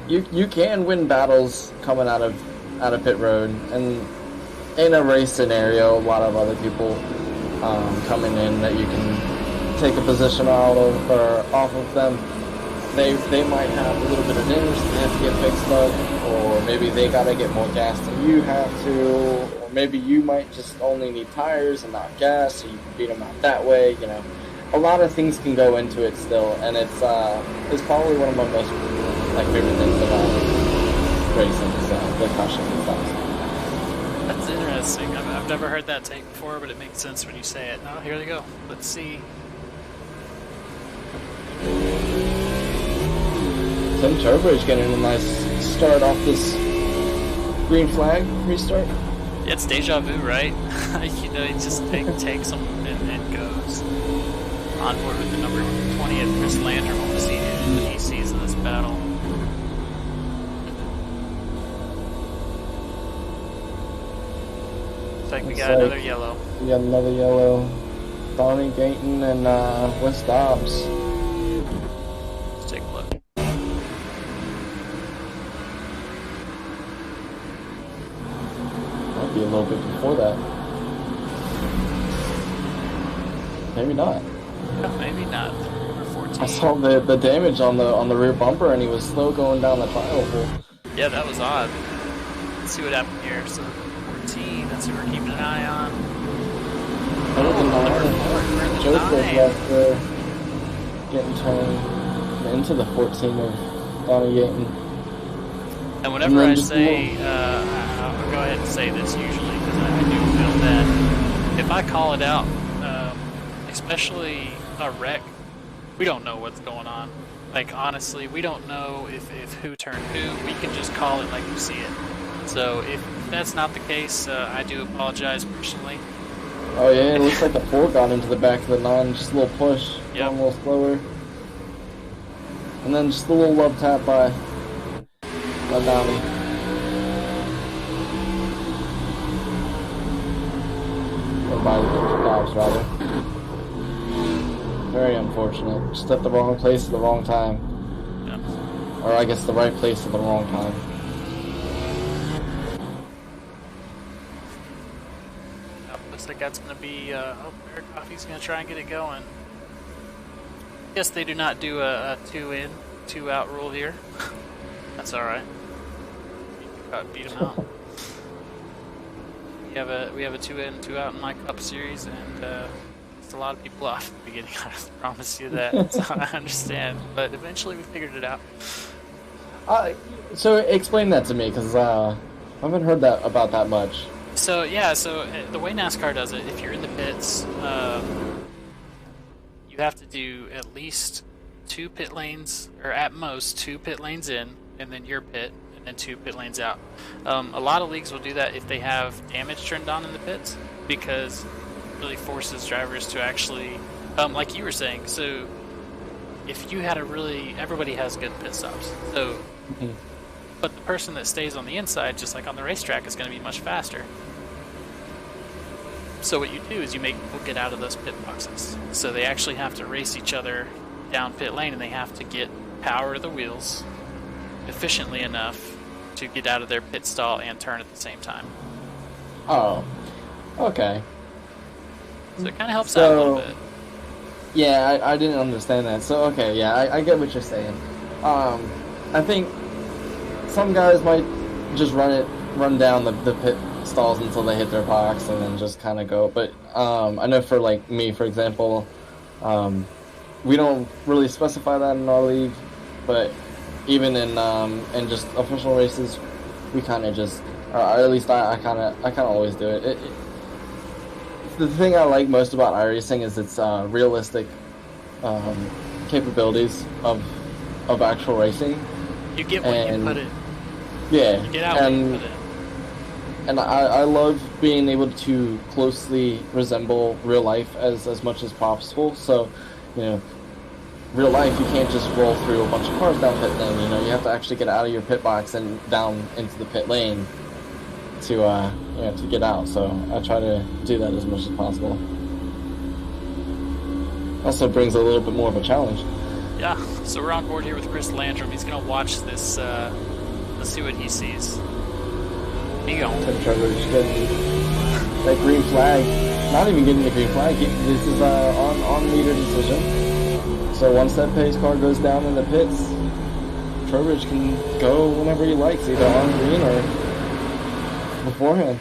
you can win battles coming out of pit road, and in a race scenario, a lot of other people coming in that you can take a position out of or off of them. They might have a little bit of damage that they have to get fixed up, or maybe they gotta get more gas than you have to, or maybe you might just only need tires and not gas, so you can beat them out that way. A lot of things can go into it still, and it's probably one of my most favorite things about racing is the caution stops. That's interesting. I've never heard that take before, but it makes sense when you say it. Now here they go. Let's see. Tim Turbo's getting a nice start off this green flag restart. Yeah, it's deja vu, right? He just takes them and goes. On board with the number 20 of Chris Lander. We'll see what he sees in this battle. Looks like we got another yellow. We got another yellow. Donnie Gayton and Wes Dobbs. Let's take a look. be a little bit before that. Maybe not. Yeah, maybe not. Number 14. I saw the damage on the rear bumper, and he was slow going down the trial hole. Yeah, that was odd. Let's see what happened here. So 14, that's what we're keeping an eye on. Number 9. We're in the Joseph 9. left there, getting turned into the 14 of Donnie Yaten. And whenever I say, I'll go ahead and say this usually, because I do feel that if I call it out, especially a wreck, we don't know what's going on. Like, honestly, we don't know if who turned who. We can just call it like we see it. So if that's not the case, I do apologize personally. Oh yeah, it looks like the 4 got into the back of the 9, just a little push, Yep. going a little slower. And then just a little love tap by Donnie. Or by Dobbs, rather. Very unfortunate. Just at the wrong place at the wrong time. Yeah. Or I guess the right place at the wrong time. Looks like that's going to be, oh, Bear Coffee's going to try and get it going. Guess they do not do a 2-in, 2-out rule here. That's alright. Beat them out. We have a 2-in, 2-out in my Cup series, and it's a lot of people off at the beginning. I promise you that. So I understand, but eventually we figured it out. So explain that to me, because I haven't heard that about that much. So yeah, the way NASCAR does it, if you're in the pits, you have to do at least 2 pit lanes, or at most 2 pit lanes in, and then your pit, and then 2 pit lanes out. A lot of leagues will do that if they have damage turned on in the pits, because it really forces drivers to actually, like you were saying, so if you had everybody has good pit stops, so, but the person that stays on the inside, just like on the racetrack, is going to be much faster. So what you do is you make people get out of those pit boxes. So they actually have to race each other down pit lane, and they have to get power to the wheels efficiently enough to get out of their pit stall and turn at the same time. Oh, okay. So it kind of helps out a little bit. Yeah, I didn't understand that. So, okay, yeah, I get what you're saying. I think some guys might just run down the pit stalls until they hit their box and then just kind of go. But I know for, like, me, for example, we don't really specify that in our league, but even in just official races, we kind of just, or at least I kind of always do it. The thing I like most about iRacing is its realistic capabilities of actual racing. You get what you put in. Yeah, You get out what you put in. And I love being able to closely resemble real life as much as possible. So, you know, real life, you can't just roll through a bunch of cars down pit lane. You know, you have to actually get out of your pit box and down into the pit lane to get out. So I try to do that as much as possible. Also brings a little bit more of a challenge. Yeah, so we're on board here with Chris Landrum. He's going to watch this. Let's see what he sees. He going. Tim Trevor's getting that green flag. Not even getting the green flag. This is on leader decision. So once that pace car goes down in the pits, Trowbridge can go whenever he likes, either on green or beforehand.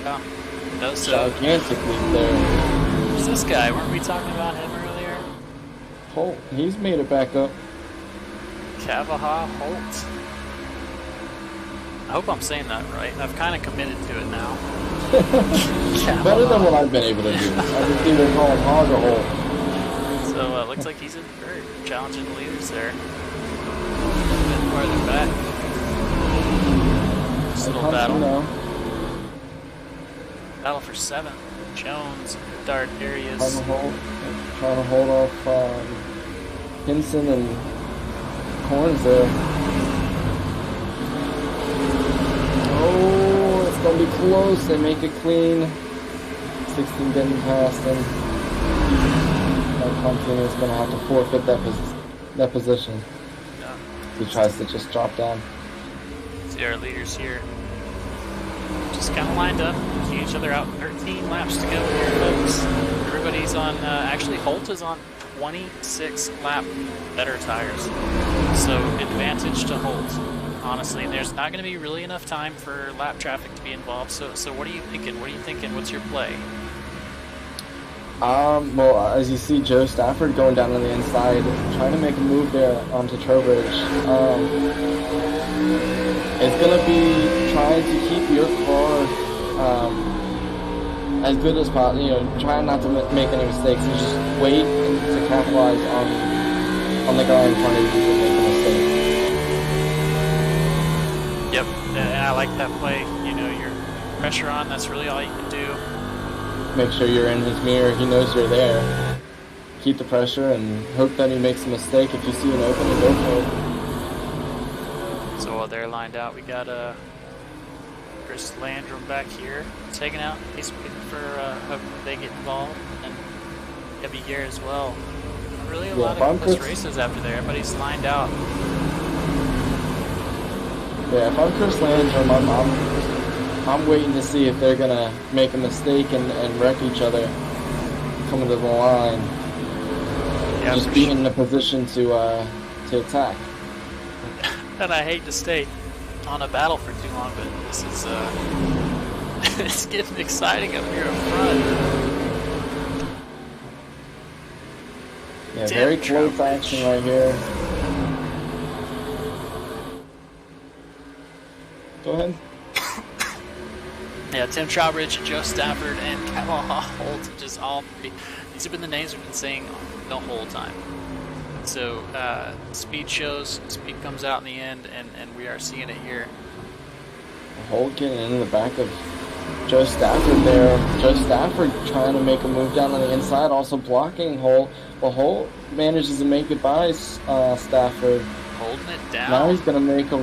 Yeah, that was gigantic lead there. Who's this guy? Weren't we talking about him earlier? Holt, he's made it back up. Cavaha Holt. I hope I'm saying that right. I've kind of committed to it now. Better than what I've been able to do. I just either call him Hog or Holt. So looks like he's in third, challenging the leaders there. A bit farther back. Just a little battle. Battle for 7th. Jones, Dart Darius. Trying to hold off Hinson and Corns there. Oh, it's going to be close. They make it clean. 16 getting past him. That company is going to have to forfeit that position. Yeah. He tries to just drop down. See our leaders here. just kind of lined up. See each other out. 13 laps to go here, folks. Everybody's on, actually Holt is on 26 lap better tires. So advantage to Holt, honestly. And there's not going to be really enough time for lap traffic to be involved. So what are you thinking? What are you thinking? What's your play? Well, as you see, Joe Stafford going down on the inside, trying to make a move there onto Trowbridge. It's going to be trying to keep your car as good as possible. You know, trying not to make any mistakes and just wait to capitalize on the guy in front of you to make a mistake. Yep, I like that play. You know, your pressure on, that's really all you can do. Make sure you're in his mirror, he knows you're there. Keep the pressure and hope that he makes a mistake. If you see an opening, go for it. So while they're lined out, we got Chris Landrum back here, taking out. He's waiting for hope they get involved, and Debbie Gear as well. Really a lot of close races after there. Everybody's lined out. Yeah, if I'm Chris Landrum, I'm waiting to see if they're gonna make a mistake and wreck each other coming to the line. Yeah, just being in a position to attack. And I hate to stay on a battle for too long, but this is it's getting exciting up here up front. Yeah, very close action right here. Go ahead. Yeah, Tim Trowbridge, Joe Stafford, and Kevin Holt, just all three. These have been the names we've been saying the whole time. So speed shows, speed comes out in the end, and we are seeing it here. Holt getting in the back of Joe Stafford there. Joe Stafford trying to make a move down on the inside, also blocking Holt. But Holt manages to make it by Stafford. Holding it down. Now he's going to make a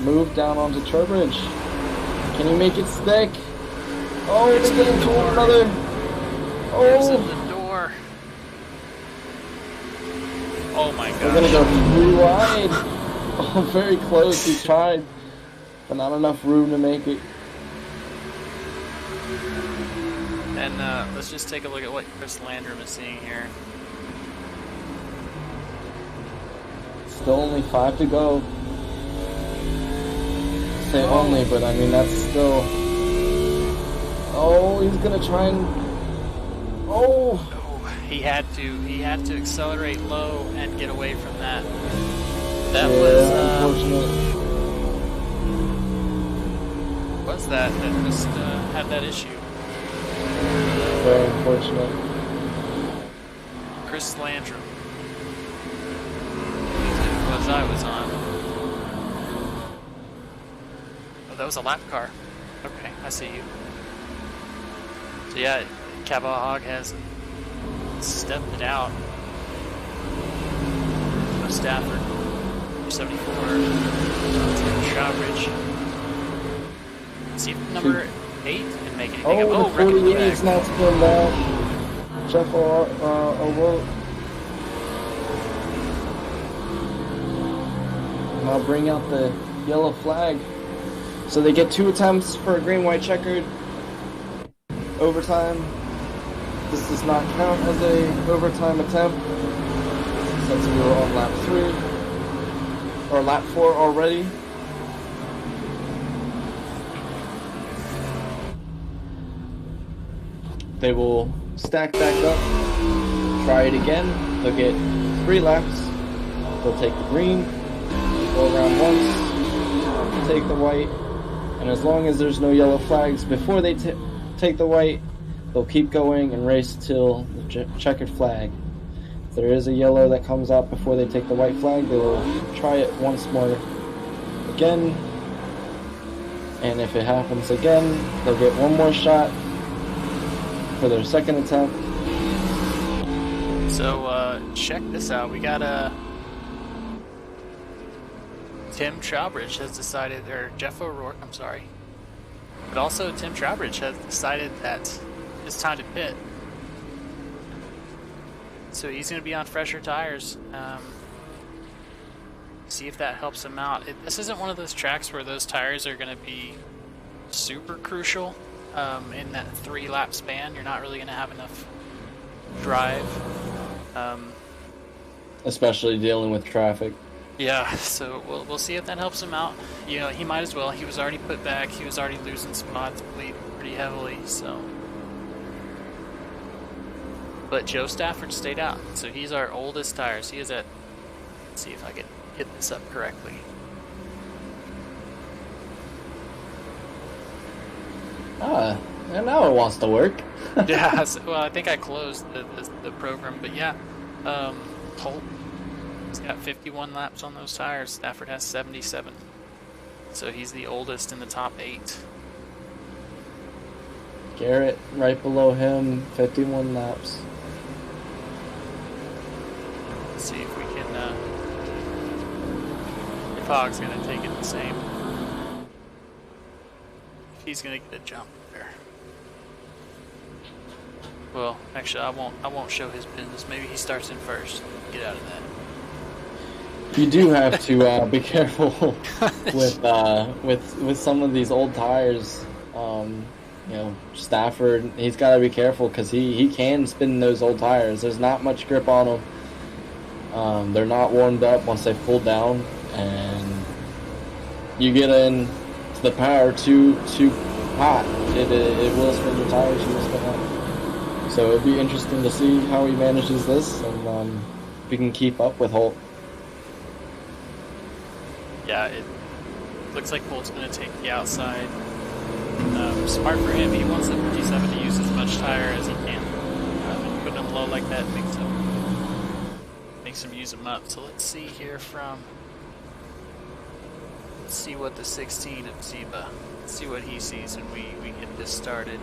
move down onto Trowbridge. Can he make it stick? Oh, they're getting to one another. There's in the door. Oh my god. They're going to go too wide. Oh, very close. He tried, but not enough room to make it. And let's just take a look at what Chris Landrum is seeing here. Still only 5 to go. Say only, but I mean that's still. Oh, he's gonna try and. Oh. He had to accelerate low and get away from that. That was unfortunate. What's that just had that issue? Very unfortunate. Chris Landrum. Was I was on. That was a lap car. Okay, I see you. So yeah, Cavahog has stepped it out. No Stafford, 74. Shawbridge. See if number 8 can make anything. Oh, the 48 is not spun down. Jeff O'Rourke. Now bring out the yellow flag. So they get 2 attempts for a green-white checkered overtime. This does not count as a overtime attempt since we were on lap 3 or lap 4 already. They will stack back up, try it again. They'll get 3 laps. They'll take the green, go around once, take the white. And as long as there's no yellow flags before they take the white, they'll keep going and race till the checkered flag. If there is a yellow that comes out before they take the white flag, they will try it once more again. And if it happens again, they'll get 1 more shot for their second attempt. So check this out. We got Tim Trowbridge has decided, or Jeff O'Rourke, I'm sorry. But also Tim Trowbridge has decided that it's time to pit. So he's going to be on fresher tires. See if that helps him out. This isn't one of those tracks where those tires are going to be super crucial in that 3-lap span. You're not really going to have enough drive. Especially dealing with traffic. Yeah, so we'll see if that helps him out. You know, he might as well. He was already put back. He was already losing spots pretty heavily, so. But Joe Stafford stayed out, so he's our oldest tires. He is at, let's see if I can get this up correctly. And now it wants to work. Yeah, so, well, I think I closed the program, but yeah. Holt has got 51 laps on those tires. Stafford has 77. So he's the oldest in the top 8. Garrett right below him, 51 laps. Let's see if we can, if Hogg's going to take it the same. If he's going to get a jump there. Well, actually, I won't show his business. Maybe he starts in first. Get out of that. You do have to be careful with some of these old tires. You know, Stafford, he's got to be careful because he can spin those old tires. There's not much grip on them. They're not warmed up once they've cooled down, and you get in to the power too hot. It will spin your tires. You will spin out. So it'll be interesting to see how he manages this, and if he can keep up with Holt. Yeah, it looks like Holt's going to take the outside. Smart for him. He wants the 57 to use as much tire as he can. And putting him low like that makes him use them up. So let's see here let's see what the 16 of Zeba. Let's see what he sees when we get this started.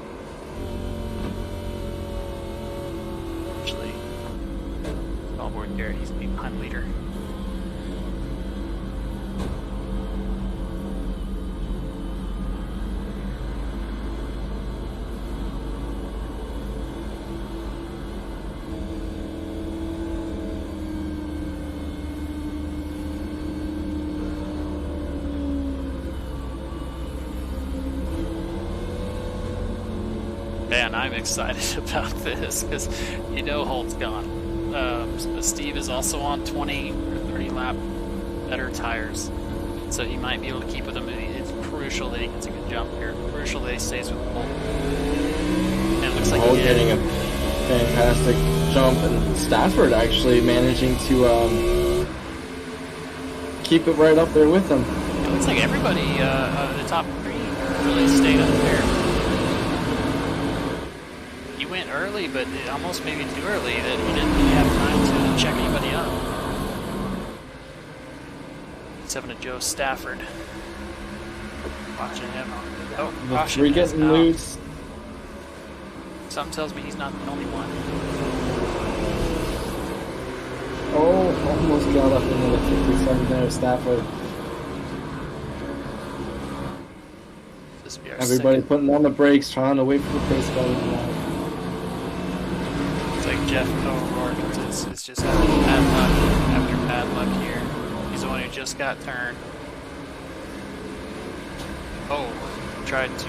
Actually, all aboard Garrett. He's the behind leader. Man, I'm excited about this because you know Holt's gone. Steve is also on 20 or 30 lap better tires, so he might be able to keep with him. It's crucial that he gets a good jump here. Crucial that he stays with Holt. And it looks like Holt getting a fantastic jump, and Stafford actually managing to keep it right up there with him. It looks like everybody, the top 3, really stayed up there. He went early, but almost maybe too early that he didn't really have time to check anybody up. 7 to Joe Stafford. Watching him. Oh, The caution 3 is getting out. loose. Something tells me he's not the only one. Oh, almost got up into the 57 there, Stafford. This will be our Everybody second. putting on the brakes, trying to wait for the pace car to come out. It's like Jeff O'Rourke. It's just bad luck after bad luck here. He's the one who just got turned. Oh, tried to.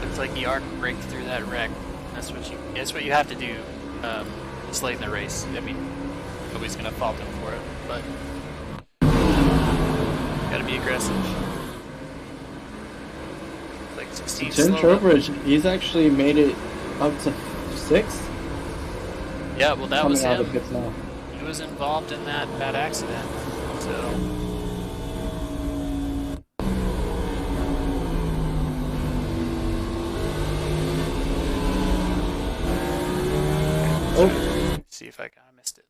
Looks like he arc braked through that wreck. That's what you have to do. This late in the race. I mean, nobody's gonna fault him for it, but gotta be aggressive. Like 16 Tim slow up. Trowbridge, he's actually made it up to 6th. Yeah, well, that was Coming out of him. the pits now. He was involved in that accident. So. Oh, See if I missed it.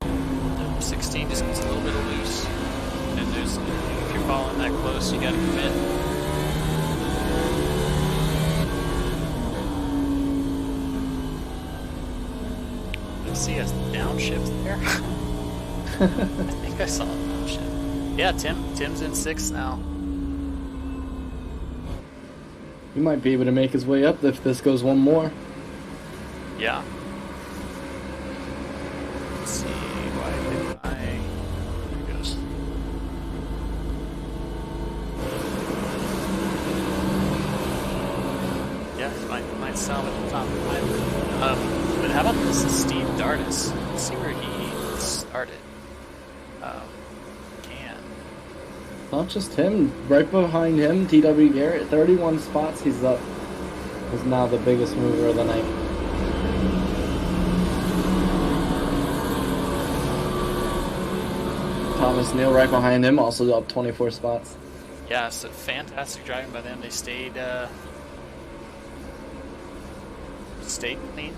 The 16 just gets a little bit loose, and if you're following that close, you got to commit. I see a downshift there. I think I saw a downshift. Yeah, Tim's in 6th now. he might be able to make his way up if this goes one more. Yeah. Let's see. Yeah, might salvage the top 5. But how about this is Steve Dardis? Let's see where he started. Not just him, right behind him, TW Garrett, 31 spots he's up. Is now the biggest mover of the night. Thomas Neal right behind him, also up 24 spots. Yeah, so fantastic driving by them. They stayed clean.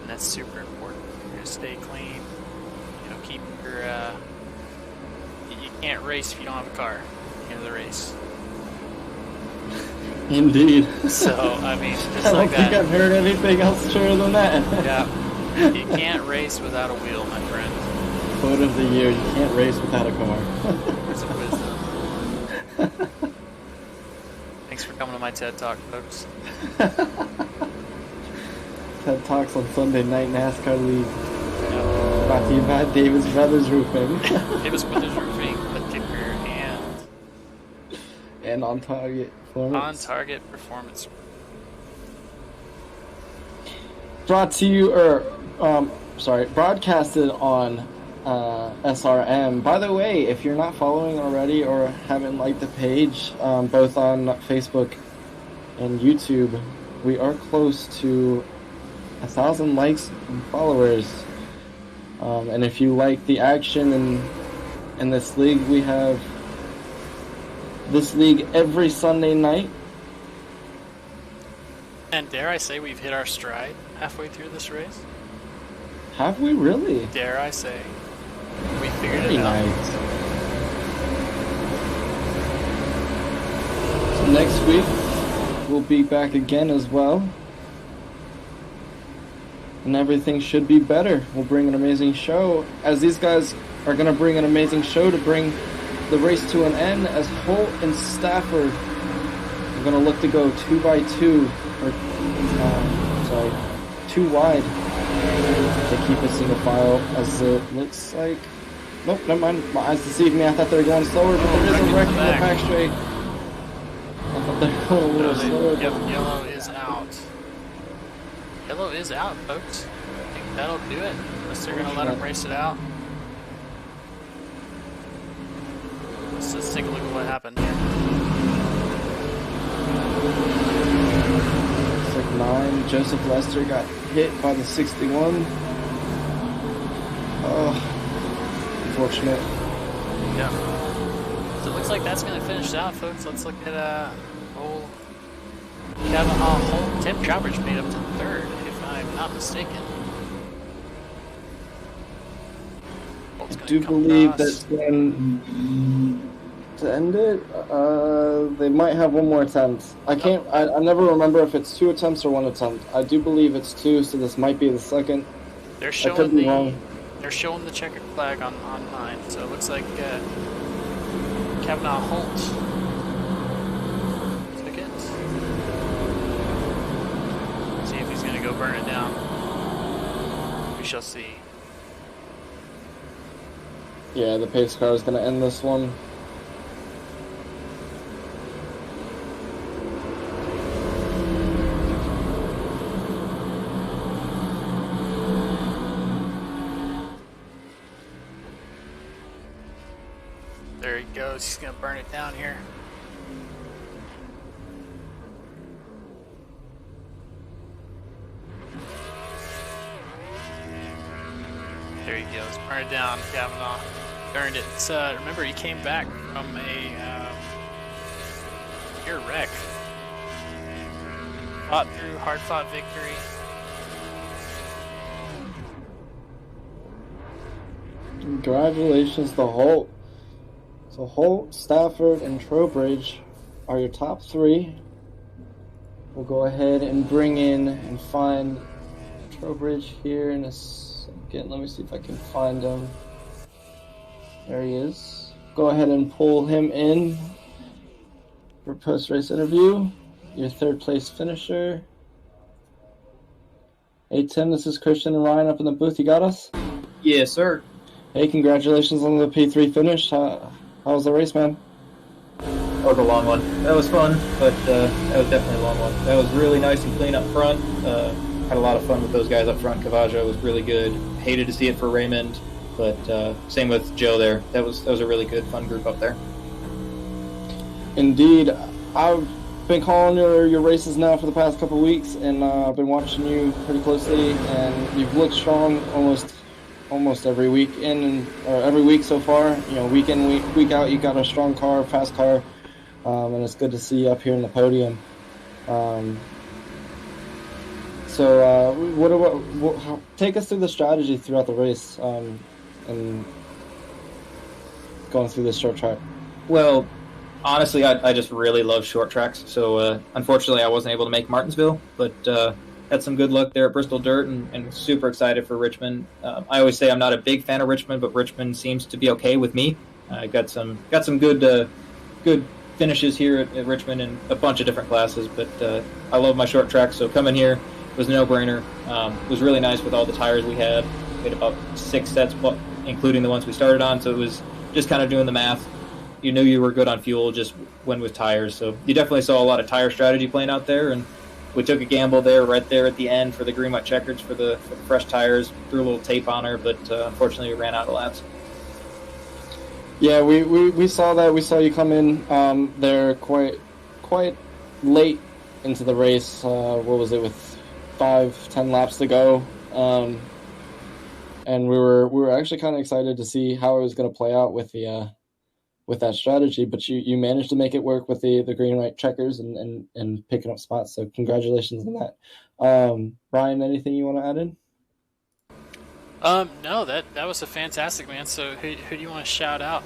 And that's super important. You're gonna stay clean. You know, keep your you can't race if you don't have a car at the end of the race. Indeed. So, I mean, just I like don't think that. I've heard anything else truer than that. Yeah. You can't race without a wheel, my friend. Quote of the year, you can't race without a car. Words of wisdom. Thanks for coming to my TED Talk, folks. TED Talks on Sunday Night NASCAR League. Yep. Brought to you by Davis Brothers Roofing. Davis Brothers Roofing, ButtKicker, And On Target Performance. On Target Performance. Brought to you, broadcasted on SRM. By the way, if you're not following already or haven't liked the page, both on Facebook and YouTube, we are close to 1,000 likes and followers. And if you like the action in this league, we have this league every Sunday night. And dare I say we've hit our stride halfway through this race? Have we really? Dare I say we figured Very it out. nice. So next week we'll be back again as well, and everything should be better. We'll bring an amazing show, as these guys are going to bring an amazing show to bring the race to an end, as Holt and Stafford are going to look to go 2x2, or 2 wide. They keep a single file, as it looks like. Nope, never mind. My eyes deceived me. I thought they were going slower, but there is a wreck in the back straight. I thought they were going a little slower. Yep, yellow is out. Yellow is out, folks. I think that'll do it. Unless they're going to let him race it out. Let's take a look at what happened here. Looks like 9. Joseph Lester got hit by the 61. Oh, unfortunate. Yeah. So it looks like that's going to finish out, folks. Let's look at old Kavanaugh Holt. Tim Trowbridge made up to 3rd, if I'm not mistaken. I do believe that's going to end it. They might have one more attempt. I can't. I never remember if it's 2 attempts or 1 attempt. I do believe it's 2, so this might be the second. They're I showing could be wrong. They're showing the checkered flag on mine, so it looks like Kavanaugh Holt took it. See if he's gonna go burn it down. We shall see. Yeah, the pace car is going to end this one. There he goes. He's gonna burn it down here. There he goes. Burn it down, Kavanaugh. Earned it. It's, remember, he came back from a near wreck. Fought through, hard-fought victory. Congratulations to Holt. So Holt, Stafford, and Trowbridge are your top 3. We'll go ahead and bring in and find Trowbridge here in a second. Let me see if I can find him. There he is. Go ahead and pull him in for post-race interview. Your 3rd place finisher. Hey Tim, this is Christian and Ryan up in the booth. You got us? Yes, sir. Hey, congratulations on the P3 finish. How was the race, man? was a long one. That was fun, but that was definitely a long one. That was really nice and clean up front. Had a lot of fun with those guys up front. Cavaggio was really good. Hated to see it for Raymond, but same with Joe there. That was a really good, fun group up there. Indeed. I've been calling your races now for the past couple of weeks, and I've been watching you pretty closely, and you've looked strong almost every week or every week so far. You know, week in, week out, you got a strong car, fast car, and it's good to see you up here in the podium. So take us through the strategy throughout the race and going through this short track. Well, honestly, I just really love short tracks. So unfortunately, I wasn't able to make Martinsville, but had some good luck there at Bristol Dirt, and super excited for Richmond. I always say I'm not a big fan of Richmond, but Richmond seems to be okay with me. I got some good finishes here at Richmond in a bunch of different classes, but I love my short tracks. So coming here was a no-brainer. It was really nice with all the tires we had. We had about 6 sets, including the ones we started on. So it was just kind of doing the math. You knew you were good on fuel, just went with tires. So you definitely saw a lot of tire strategy playing out there, and we took a gamble right there at the end for the green white checkers for the fresh tires. Threw a little tape on her, but unfortunately we ran out of laps. Yeah, we saw that. We saw you come in there quite late into the race. What was it, with 5-10 laps to go? And we were actually kind of excited to see how it was going to play out with that strategy. But you managed to make it work with the green white checkers and picking up spots. So congratulations on that. Brian, anything you want to add in? No, that was a fantastic, man. So who do you want to shout out?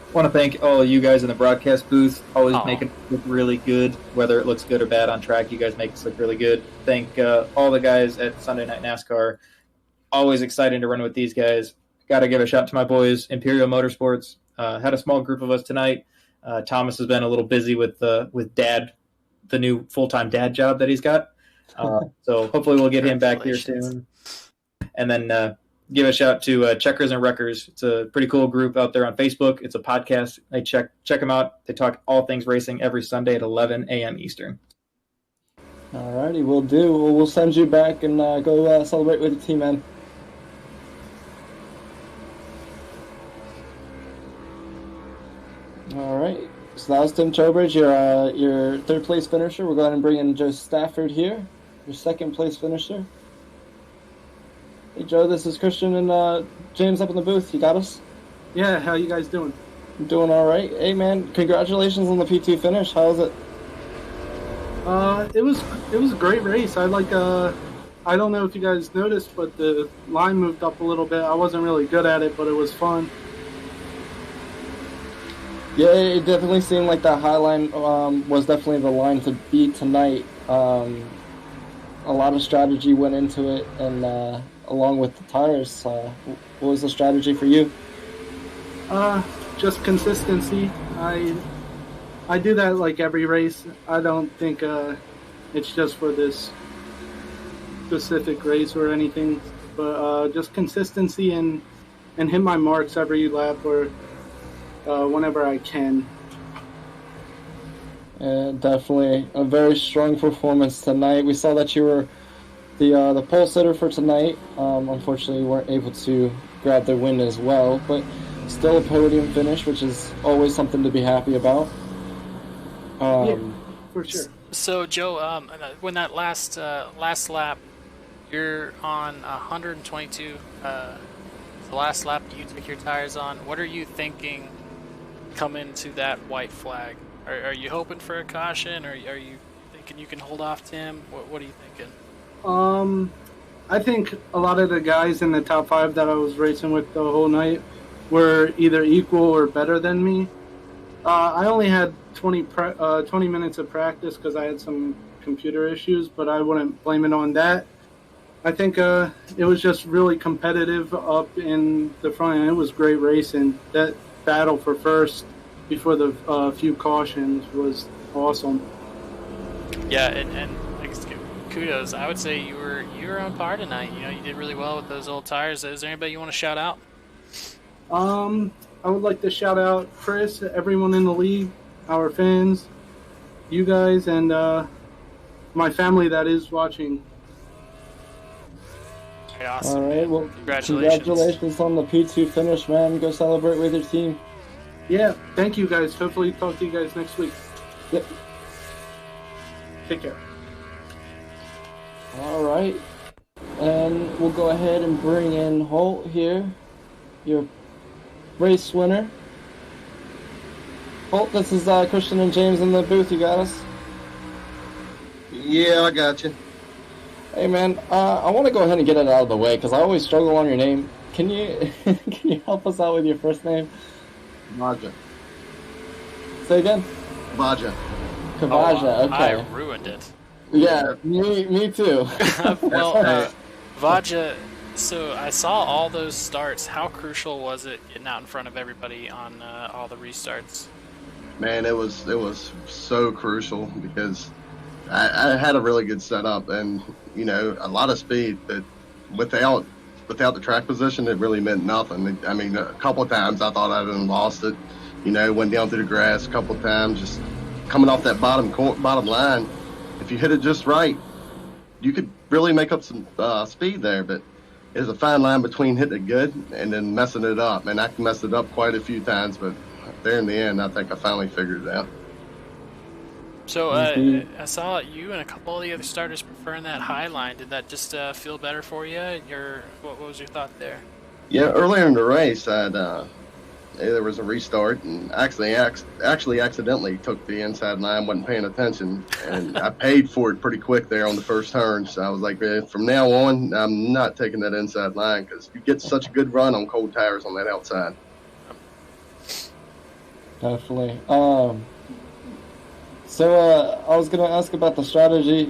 I want to thank all of you guys in the broadcast booth. Always make it look really good, whether it looks good or bad on track. You guys make us look really good. Thank all the guys at Sunday Night NASCAR. Always exciting to run with these guys. Got to give a shout to my boys, Imperial Motorsports. Had a small group of us tonight. Thomas has been a little busy with Dad, the new full-time dad job that he's got. So hopefully we'll get him back here soon. And then give a shout to Checkers and Wreckers. It's a pretty cool group out there on Facebook. It's a podcast. Check them out. They talk all things racing every Sunday at 11 a.m. Eastern. All righty, we'll do. We'll send you back and go celebrate with the team, man. All right. So that was Tim Trowbridge, your third place finisher. We'll go ahead and bring in Joe Stafford here, your second place finisher. Hey Joe, this is Christian and James up in the booth. You got us? Yeah, how you guys doing? I'm doing all right. Hey man, congratulations on the P2 finish. How was it? It was a great race. I don't know if you guys noticed, but the line moved up a little bit. I wasn't really good at it, but it was fun. Yeah, it definitely seemed like that high line was definitely the line to beat tonight. A lot of strategy went into it, and along with the tires. What was the strategy for you? Just consistency. I do that like every race. I don't think it's just for this specific race or anything, but just consistency and hit my marks every lap or whenever I can. Definitely a very strong performance tonight. We saw that you were the pole sitter for tonight. Unfortunately, you weren't able to grab the win as well, but still a podium finish, which is always something to be happy about. Yeah, for sure. So, Joe, when that last lap, you're on 122. The last lap you took your tires on. What are you thinking coming to that white flag? Are you hoping for a caution, or are you thinking you can hold off Tim? What are you thinking? I think a lot of the guys in the top 5 that I was racing with the whole night were either equal or better than me. I only had 20 minutes of practice because I had some computer issues, but I wouldn't blame it on that. I think it was just really competitive up in the front, and it was great racing. That battle for first before the few cautions was awesome. Yeah, and kudos. I would say you were on par tonight. You know, you did really well with those old tires. Is there anybody you want to shout out? I would like to shout out Chris, everyone in the league. our fans, you guys, and my family that is watching. Very awesome. All right, Man. well, Congratulations. congratulations on the P2 finish, man. Go celebrate with your team. Yeah, thank you guys. Hopefully talk to you guys next week. Yep. Take care. All right, and we'll go ahead and bring in Holt here, your race winner. Holt, this is Christian and James in the booth. You got us? Yeah, I got you. Hey, man, I want to go ahead and get it out of the way because I always struggle on your name. Can you can you help us out with your first name? Vaja. Say again? Vaja. Kavaja, okay. I ruined it. Yeah, me too. Well, Vaja, so I saw all those starts. How crucial was it getting out in front of everybody on all the restarts? Man, it was so crucial because I had a really good setup and a lot of speed, but without the track position, it really meant nothing. I mean, a couple of times I thought I'd lost it. Went down through the grass a couple of times, just coming off that bottom line. If you hit it just right, you could really make up some speed there, but there's a fine line between hitting it good and then messing it up. And I messed it up quite a few times, but there in the end, I think I finally figured it out. So I saw you and a couple of the other starters preferring that high line. Did that just feel better for you? What was your thought there? Yeah, earlier in the race, there was a restart, and actually accidentally took the inside line, wasn't paying attention, and I paid for it pretty quick there on the first turn. So I was like, man, from now on, I'm not taking that inside line because you get such a good run on cold tires on that outside. Definitely. So I was going to ask about the strategy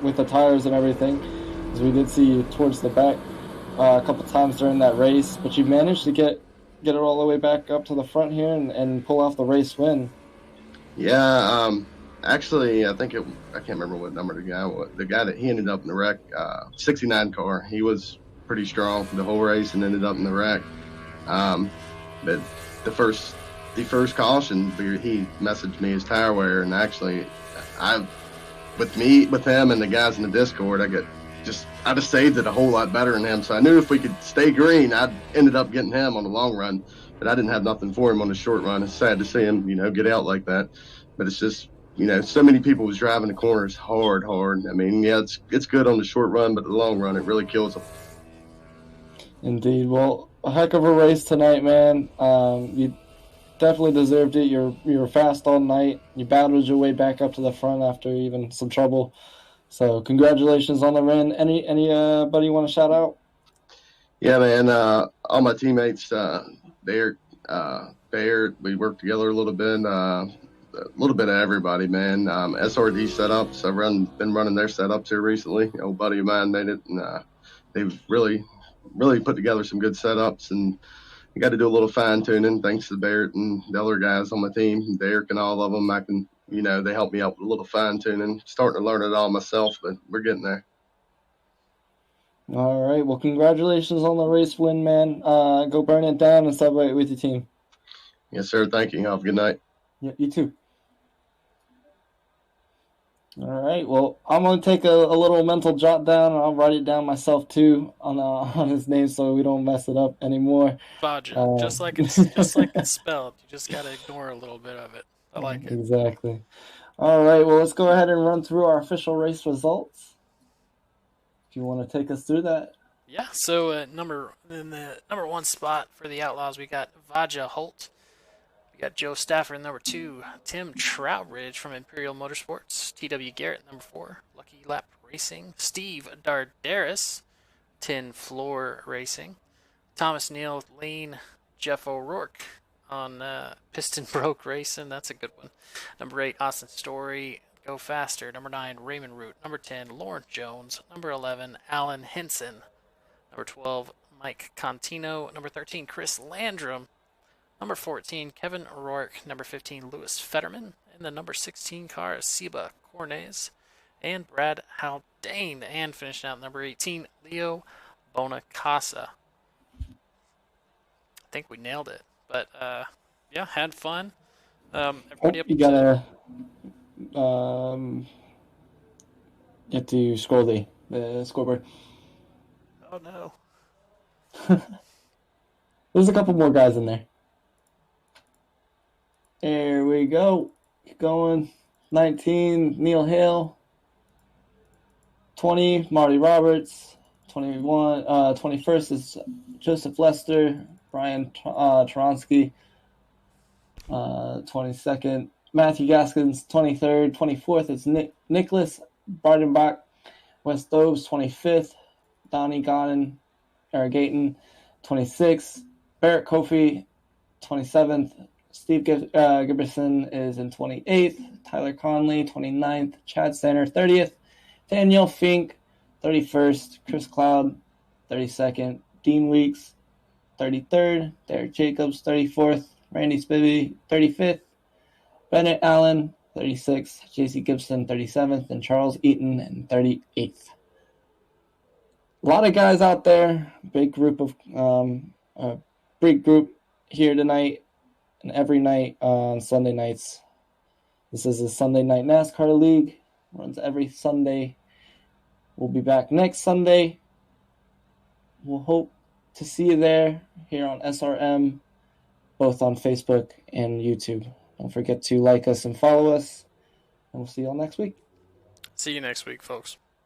with the tires and everything, because we did see you towards the back a couple times during that race, but you managed to get it all the way back up to the front here and pull off the race win. Yeah, actually, I can't remember what number the guy that he ended up in the wreck, 69 car. He was pretty strong for the whole race and ended up in the wreck. But the first caution, he messaged me his tire wear, and actually, with him and the guys in the Discord, I just saved it a whole lot better than him. So I knew if we could stay green, I'd ended up getting him on the long run, but I didn't have nothing for him on the short run. It's sad to see him, get out like that, but it's just, so many people was driving the corners hard. I mean, yeah, it's good on the short run, but the long run, it really kills them. Indeed. Well, a heck of a race tonight, man. You definitely deserved it. You were fast all night. You battled your way back up to the front after even some trouble. So congratulations on the win. Anybody you want to shout out? Yeah, man. All my teammates, Baird, we worked together a little bit of everybody, man. SRD setups, I've been running their setups here recently. An old buddy of mine made it, and they've really put together some good setups, and you got to do a little fine tuning. Thanks to Barrett and the other guys on my team, Derek and all of them. They helped me out with a little fine tuning. Starting to learn it all myself, but we're getting there. All right. Well, congratulations on the race win, man. Go burn it down and celebrate with your team. Yes, sir. Thank you. Have a good night. Yeah, you too. All right. Well, I'm going to take a little mental jot down, and I'll write it down myself too on his name so we don't mess it up anymore. Vaja, just like it's spelled. You just got to ignore a little bit of it. I like it. Exactly. All right. Well, let's go ahead and run through our official race results. If you want to take us through that. Yeah. So in the number one spot for the Outlaws, we got Vaja Holt. We got Joe Stafford, number 2. Tim Troutridge from Imperial Motorsports. T.W. Garrett, number 4. Lucky Lap Racing. Steve Dardaris, Tin Floor Racing. Thomas Neal Lane. Jeff O'Rourke on Piston Broke Racing. That's a good one. Number 8, Austin Story. Go Faster. Number 9, Raymond Root. Number 10, Lawrence Jones. Number 11, Alan Henson. Number 12, Mike Contino. Number 13, Chris Landrum. Number 14, Kevin O'Rourke. Number 15, Lewis Fetterman. And the number 16 car is Seba Cornez and Brad Haldane. And finishing out number 18, Leo Bonacasa. I think we nailed it. But, yeah, had fun. Everybody up you to- gotta get to scroll the scoreboard. Oh no. There's a couple more guys in there. There we go. Keep going. 19, Neil Hale. 20, Marty Roberts. 21, 21st is Joseph Lester, Brian Tronsky. 22nd, Matthew Gaskins. 23rd, 24th is Nicholas Bardenbach. West Doves. 25th, Donnie Gayton. 26th, Barrett Kofi. 27th, Steve Giberson is in 28th. Tyler Conley, 29th. Chad Stanner, 30th. Danielle Fink, 31st. Chris Cloud, 32nd. Dean Weeks, 33rd. Derek Jacobs, 34th. Randy Spivey, 35th. Bennett Allen, 36th. JC Gibson, 37th. And Charles Eaton, in 38th. A lot of guys out there. Big group here tonight and every night on Sunday nights. This is a Sunday Night NASCAR League. Runs every Sunday. We'll be back next Sunday. We'll hope to see you there here on SRM, both on Facebook and YouTube. Don't forget to like us and follow us, and we'll see you all next week. See you next week, folks.